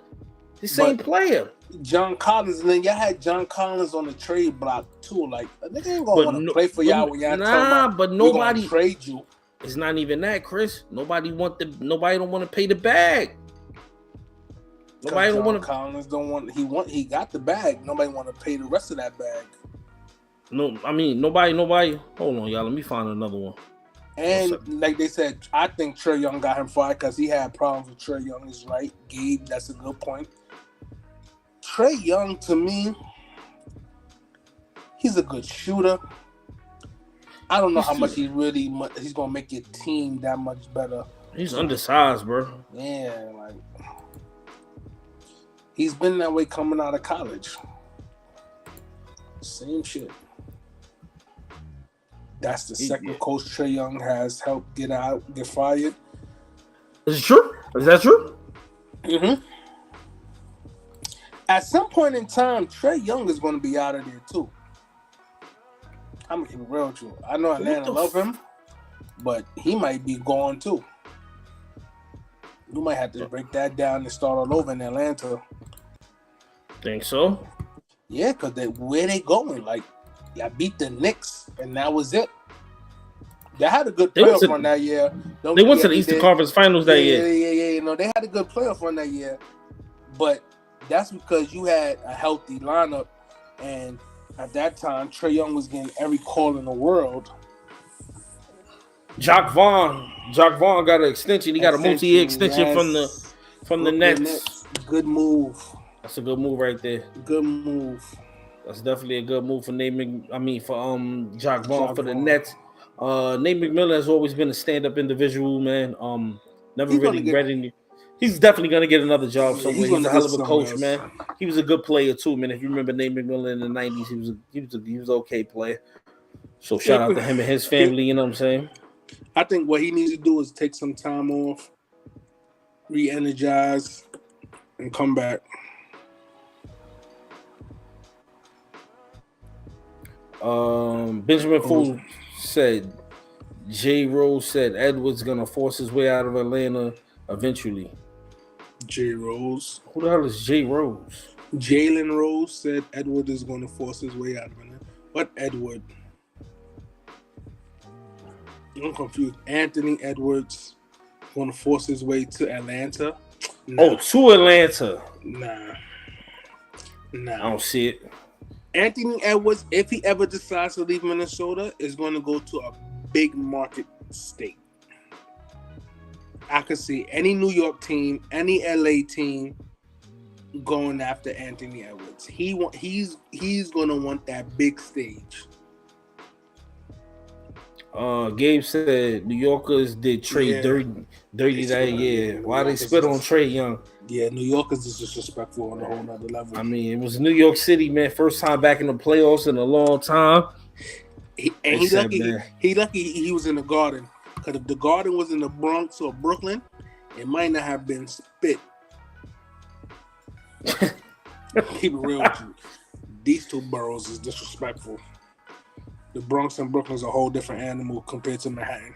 The same player. John Collins, and then y'all had John Collins on the trade block too. Like, they ain't gonna want to play for y'all when y'all but nobody trade you. It's not even that, Chris. Nobody don't want to pay the bag. Nobody don't want to. Collins don't want. He got the bag. Nobody want to pay the rest of that bag. No, I mean nobody. Hold on, y'all. Let me find another one. And like they said, I think Trae Young got him fired because he had problems with Trae Young. Is right, Gabe. That's a good point. Trae Young, to me, he's a good shooter. I don't know how much he's gonna make your team that much better. He's undersized, bro. Yeah, like he's been that way coming out of college. Same shit. That's the second coach Trae Young has helped get fired. Is it true? Is that true? Mm-hmm. At some point in time, Trae Young is going to be out of there too. I'm going to keep it real with you. I know Atlanta love him, but he might be gone too. You might have to break that down and start all over in Atlanta. Think so? Yeah, because where they going? Like, I beat the Knicks, and that was it. They had a good playoff run that year. They went to the Eastern Conference Finals that year. Yeah. No, they had a good playoff run that year, but that's because you had a healthy lineup, and at that time, Trae Young was getting every call in the world. Jacques Vaughn got an extension. He got a multi-year extension from the Nets. Good move. That's a good move right there. Good move. That's definitely a good move for Jacques Vaughn for the Vaughn. Nets. Nate McMillan has always been a stand-up individual, man. Never He's really read any. He's definitely gonna get another job somewhere. He's a hell of a coach, man. He was a good player too, man. If you remember Nate McMillan in the '90s, he was an okay player. So shout out to him and his family. You know what I'm saying? I think what he needs to do is take some time off, re-energize, and come back. Benjamin Fool said, J. Rose said Edwards gonna force his way out of Atlanta eventually. J. Rose. Who the hell is J. Rose? Jalen Rose said Edward is going to force his way out of Atlanta. What Edward? I'm confused. Anthony Edwards going to force his way to Atlanta? Nah. Oh, to Atlanta? Nah. I don't see it. Anthony Edwards, if he ever decides to leave Minnesota, is going to go to a big market state. I could see any New York team, any LA team going after Anthony Edwards. He's going to want that big stage. Gabe said New Yorkers did trade dirty that year. Why they spit on Trae Young? Yeah, New Yorkers is disrespectful on a whole nother level. I mean, it was New York City, man. First time back in the playoffs in a long time. He lucky he was in the Garden. Because if the Garden was in the Bronx or Brooklyn, it might not have been spit. Keep it real with you. These two boroughs is disrespectful. The Bronx and Brooklyn is a whole different animal compared to Manhattan.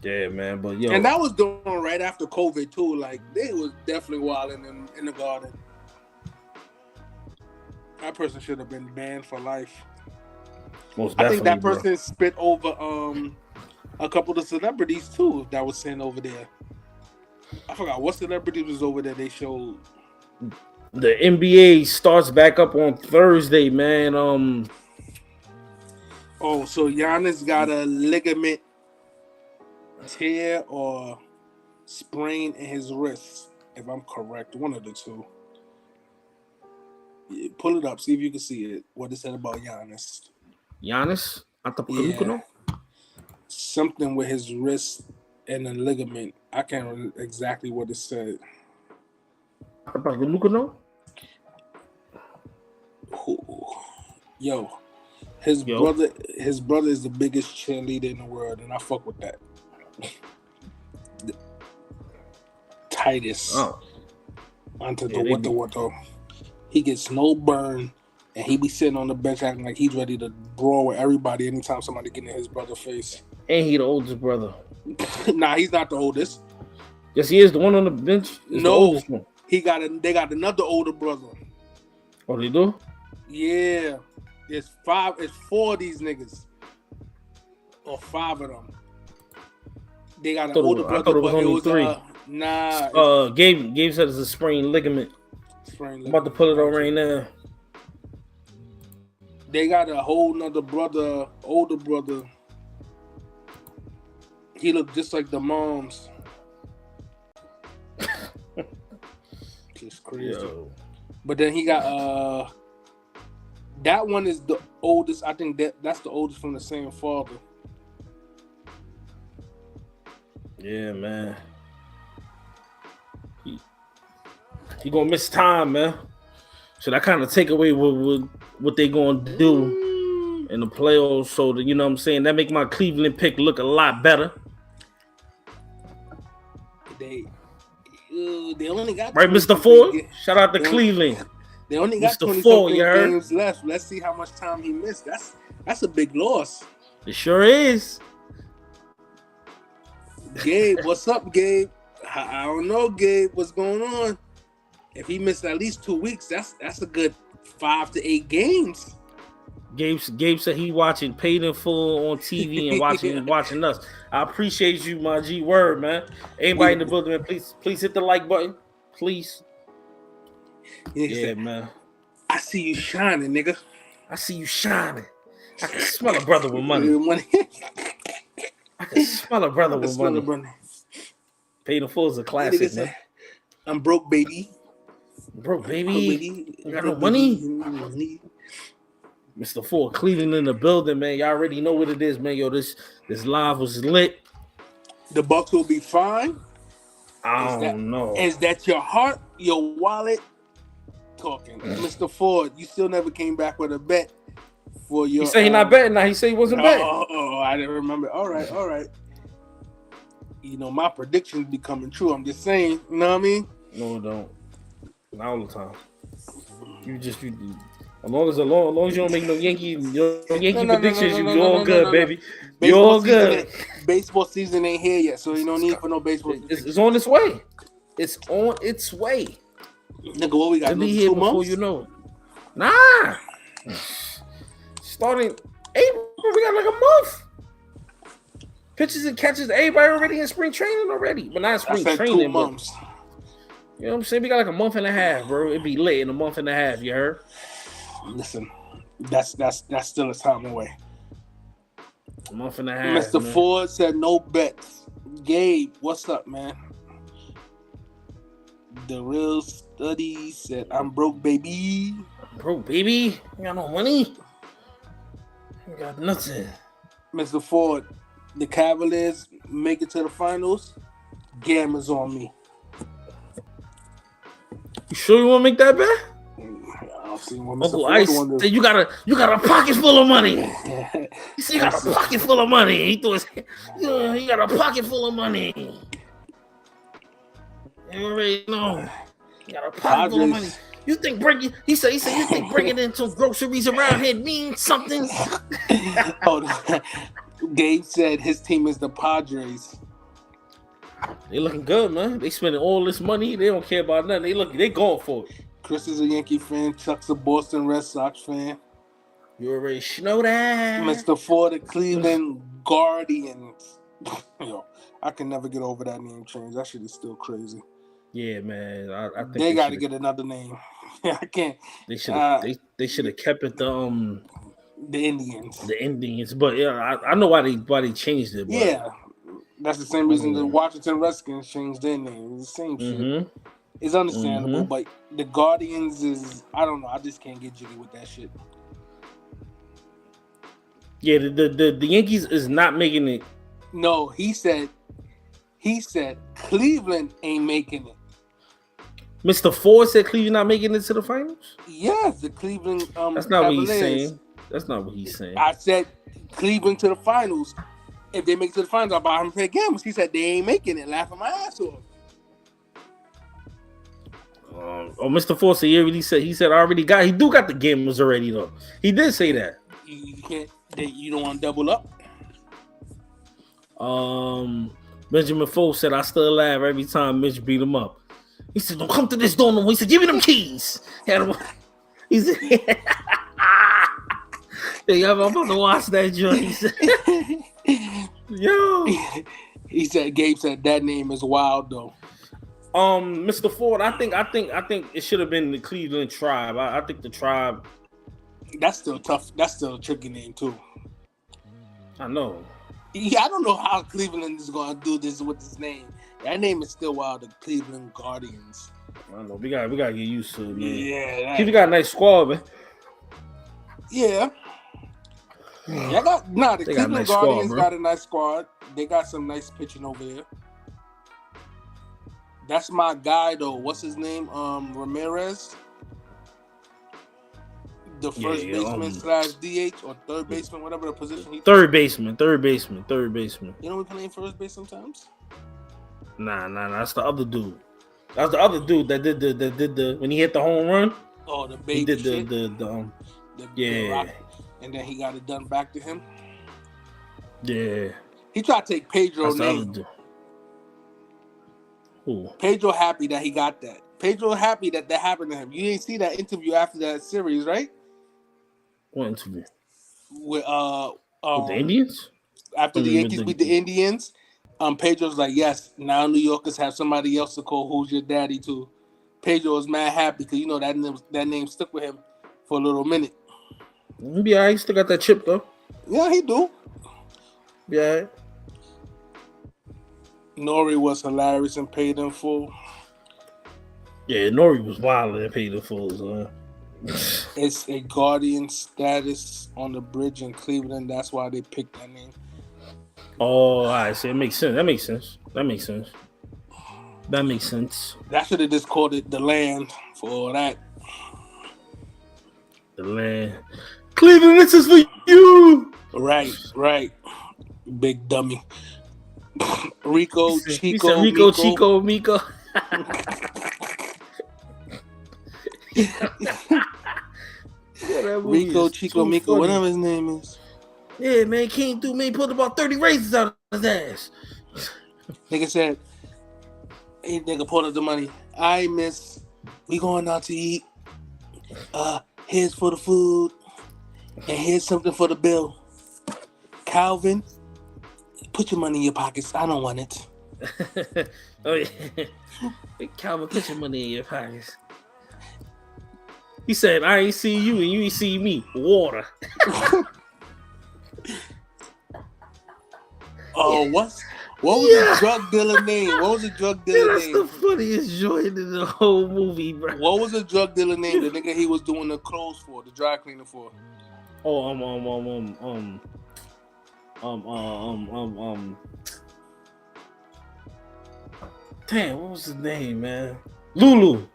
Yeah, man, but yo, and that was going right after COVID too. Like they was definitely wilding in the Garden. That person should have been banned for life. Most definitely, I think that person spit over a couple of celebrities too that was sent over there. I forgot what celebrity was over there. They showed. The NBA starts back up on Thursday, man. Oh, so Giannis got a ligament tear or sprain in his wrist, if I'm correct. One of the two. Yeah, pull it up, see if you can see it. What it said about Giannis. Giannis? Yeah. Something with his wrist and a ligament. I can't remember exactly what it said. Yo, his brother is the biggest cheerleader in the world, and I fuck with that. Titus. He gets no burn, and he be sitting on the bench acting like he's ready to brawl with everybody anytime somebody get in his brother's face. And he the oldest brother. Nah, he's not the oldest. Yes, he is. The one on the bench is the oldest one. They got another older brother. Oh, they do? Yeah. It's 4 of these niggas. Or 5 of them. They got an older brother. I thought it was only 3. Gabe said it's a sprained ligament. I'm about to pull it on right now. They got a whole nother brother, older brother. He looked just like the moms. Just crazy. Yo. But then he got that one is the oldest. I think that's the oldest from the same father. Yeah, man. He gonna miss time, man. So that kind of take away what they gonna do in the playoffs. So that, you know what I'm saying, that make my Cleveland pick look a lot better. They only got right, Mr. Ford. Shout out to Cleveland. They only got 20 games left. Let's see how much time he missed. That's a big loss. It sure is. Gabe, what's up, Gabe? I don't know, Gabe. What's going on? If he missed at least 2 weeks, that's a good 5 to 8 games. Gabe said he watching Paid in Full on TV and watching us. I appreciate you, my G word, man. Everybody in the building, man, please hit the like button, please. Yeah, man. I see you shining, nigga. I see you shining. I can smell a brother with money. I can smell a brother with money. Paid in Full is a classic, man. I'm broke, baby. Broke, Broke, baby. baby. You got no Broke, money? baby. Mr. Ford, Cleveland in the building, man. Y'all already know what it is, man. Yo, this live was lit. The Bucks will be fine. I don't know. Is that your heart, your wallet talking? Mr. Ford, you still never came back with a bet for your. He said he not betting now. He said he wasn't betting. Oh, I didn't remember. All right. You know, my predictions be coming true. I'm just saying. You know what I mean? No, it don't. Not all the time. As long as you don't make no Yankee predictions, you all good, baby. You all good. Baseball season ain't here yet, so you don't need for no baseball. It's on its way. It's on its way. Nigga, what we got? It'll be here before months? you know it. Nah. Starting April, we got like a month. Pitches and catches, everybody already in spring training already. But not spring training, 2 months. You know what I'm saying? We got like a month and a half, bro. It'd be late in a month and a half, you heard? Listen, that's still a time away. A month and a half. Mr. Man. Ford said no bets. Gabe, what's up, man? The Real Study said, I'm broke, baby. Broke, baby. You got no money. You got nothing. Mr. Ford, the Cavaliers make it to the finals. Gamma's on me. You sure you want to make that bet? I don't see what Mr. Uncle Ford Ice wanted. said you got a pocket full of money. He said you got a pocket full of money. He thought he got a pocket full of money. You already know. You got a pocket full of money. You think bringing? He said you think bringing in some groceries around here means something? Gabe said his team is the Padres. They looking good, man. They spending all this money. They don't care about nothing. They going for it. Chris is a Yankee fan. Chuck's a Boston Red Sox fan. You already know that. Mr. Ford, the Cleveland Guardians. Yo, I can never get over that name change. That shit is still crazy. Yeah, man. I think they got to get another name. I can't. They should have kept it the Indians. The Indians, but yeah, I know why they changed it. But, yeah, that's the same reason the Washington Redskins changed their name. It's the same shit. It's understandable, but the Guardians is, I don't know. I just can't get jiggy with that shit. Yeah, the Yankees is not making it. No, he said Cleveland ain't making it. Mr. Ford said Cleveland not making it to the finals? Yes, the Cleveland That's not what he's saying. That's not what he's saying. I said Cleveland to the finals. If they make it to the finals, I'll buy him play games. He said they ain't making it. Laughing my ass off. Mr. Ford said he said I already got. He got the gamers already though. He did say that. You can't. You don't want to double up. Benjamin Foles said I still laugh every time Mitch beat him up. He said, "Don't come to this door no more." He said, "Give me them keys." He said, "Hey, I'm about to watch that joint." He said, "Yo." He said, "Gabe said that name is wild though." Mr. Ford, I think it should have been the Cleveland Tribe. I think the Tribe. That's still tough. That's still a tricky name too. I know. Yeah, I don't know how Cleveland is gonna do this with this name. That name is still wild. The Cleveland Guardians. I don't know. We gotta get used to it, man. Yeah. Cleveland got a nice squad, man. Yeah. The Cleveland Guardians got a nice squad. They got some nice pitching over there. That's my guy though. What's his name? Ramirez. The first baseman / DH or third baseman, whatever the position he. Third baseman. You know we playing first base sometimes. Nah. That's the other dude. That's the other dude that did the when he hit the home run. Oh, the baby. He did the rock, and then he got it done back to him. Yeah. He tried to take Pedro's name. Who? Pedro happy that he got that. Pedro happy that happened to him. You didn't see that interview after that series, right? What interview? With the Indians? After the Yankees beat the Indians, Pedro's like, yes, now New Yorkers have somebody else to call who's your daddy to. Pedro was mad happy because that name stuck with him for a little minute. Yeah, he still got that chip though. Yeah, he do. Yeah. Nori was hilarious and paid in full. Yeah, Nori was wild and paid the fools, man. It's a guardian status on the bridge in Cleveland. That's why they picked that name. Oh, I see. It makes sense. That makes sense. That should have just called it the land for all that. The land. Cleveland, this is for you. Right. Big dummy. Rico, He said Rico, Chico, Miko. Rico, Chico, Miko, whatever his name is. Yeah, man, came through, man, pulled about 30 razors out of his ass. Nigga said, hey, nigga, pulled up the money. I miss, we going out to eat. Here's for the food. And here's something for the bill. Calvin, put your money in your pockets. I don't want it. Oh, yeah. Calvin, put your money in your pockets. He said, I ain't see you and you ain't see me. Water. Oh, what was the drug dealer name? What was the drug dealer name? That's the funniest joint in the whole movie, bro. What was the drug dealer name? The nigga he was doing the clothes for, the dry cleaner for. Oh, damn, what was his name, man? Lulu.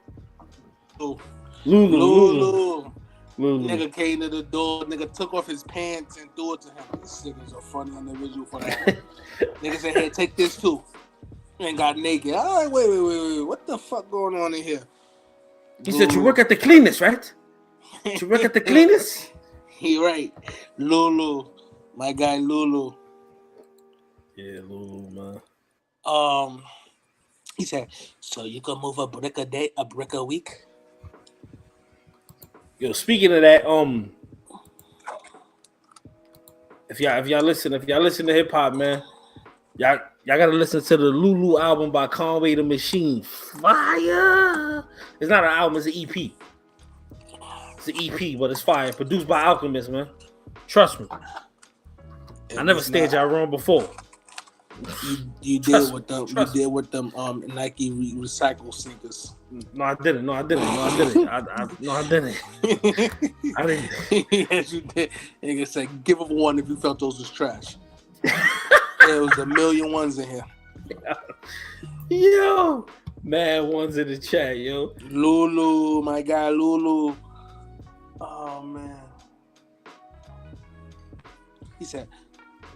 Nigga came to the door. Nigga took off his pants and threw it to him. This nigga's a funny individual for that. Nigga said, "Hey, take this too." And got naked. All right, wait. What the fuck going on in here? He said, "You work at the cleaners, right? You work at the cleaners?" He right. Lulu, my guy Lulu. Yeah, Lulu, man. He said, "So you can move a brick a day, a brick a week." Yo, speaking of that, if y'all listen to hip hop, man, y'all gotta listen to the Lulu album by Conway the Machine. Fire! It's not an album, it's an EP. It's an EP, but it's fire. Produced by Alchemist, man. Trust me. I never stayed y'all wrong before. You did with them Nike recycle sneakers. No, I didn't. I didn't. Yes, you did. Nigga said, give up one if you felt those was trash. There was a million ones in here. Yo, mad ones in the chat, yo. Lulu, my guy Lulu. Oh man. He said,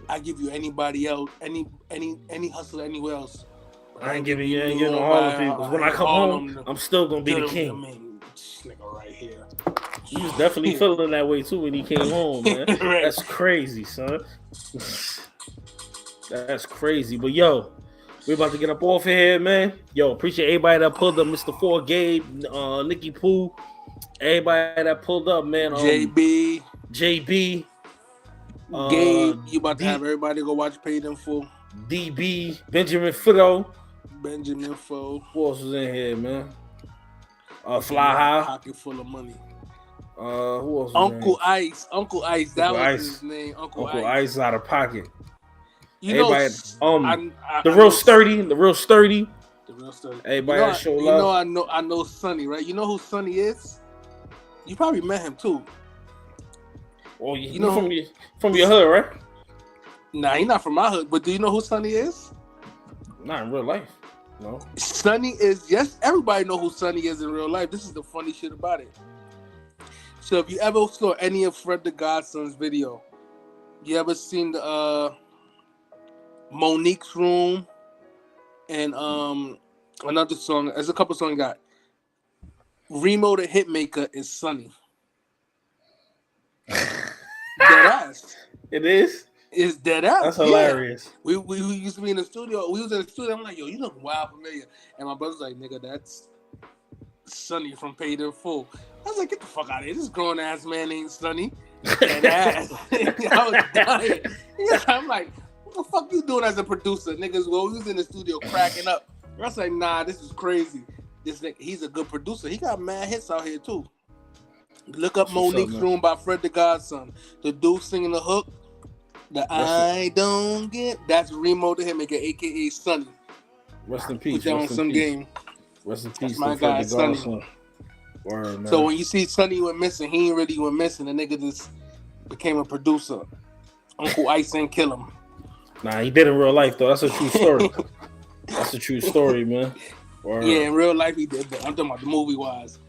I give you anybody else, any hustler anywhere else. I ain't giving you all the people. When I come home, I'm still gonna be the king. I mean, this nigga right here. He was definitely feeling that way too when he came home, man. Right. That's crazy, son. That's crazy. But yo, we're about to get up off of here, man. Yo, appreciate everybody that pulled up. Mr. 4 Gabe, Nicky Pooh, everybody that pulled up, man. JB. Gabe, you about to have everybody go watch Paid in Full. DB, Benjamin Fitto. Who else was in here, man? Fly High. Pocket full of money. Who else? Uncle Ice. That was his name. Uncle Ice out of pocket. You everybody, know, the real sturdy. Everybody that show love. I know Sonny, right? You know who Sonny is? You probably met him too. Well, you know from your hood, right? Nah, he's not from my hood. But do you know who Sonny is? Not in real life. No. Sonny is, yes, everybody know who Sonny is in real life. This is the funny shit about it. So if you ever saw any of Fred the Godson's video, you ever seen the Monique's Room and another song, there's a couple songs got. Remo the Hitmaker is Sonny. Deadass. It is? It's deadass. That's hilarious. We used to be in the studio. We was in the studio. I'm like, yo, you look wild familiar. And my brother's like, nigga, that's Sonny from Paid in Full. I was like, get the fuck out of here. This grown ass man ain't Sonny. Deadass. I was dying. I'm like, what the fuck you doing as a producer? Niggas, well, we was in the studio cracking up. I was like, nah, this is crazy. This nigga, he's a good producer. He got mad hits out here too. Look up Monique's Room by Fred the Godson. The dude singing the hook. I don't get. That's Remo the Hitmaker, aka Sonny. Rest in peace. Put that on some game. Rest in peace my to guy, Fred Sonny. Garson. Word, man. So when you see Sonny went missing, he ain't really went missing. The nigga just became a producer. Uncle Ice ain't kill him. Nah, he did in real life though. That's a true story. That's a true story, man. Word. Yeah, in real life he did. But I'm talking about the movie wise.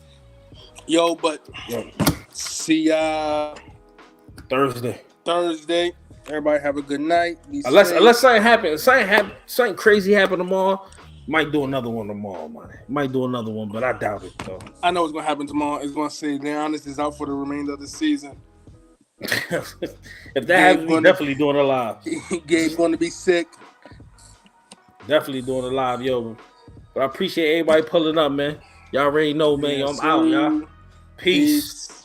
Yo, but see ya Thursday. Everybody have a good night. Unless something crazy happen tomorrow, might do another one tomorrow, man. Might do another one, but I doubt it though. I know what's gonna happen tomorrow. It's gonna say Leonis is out for the remainder of the season. If that happens, we definitely doing it live. Gabe's gonna be sick. Definitely doing it live, yo. But I appreciate everybody pulling up, man. Y'all already know, man. Yes, I'm out, y'all. Peace.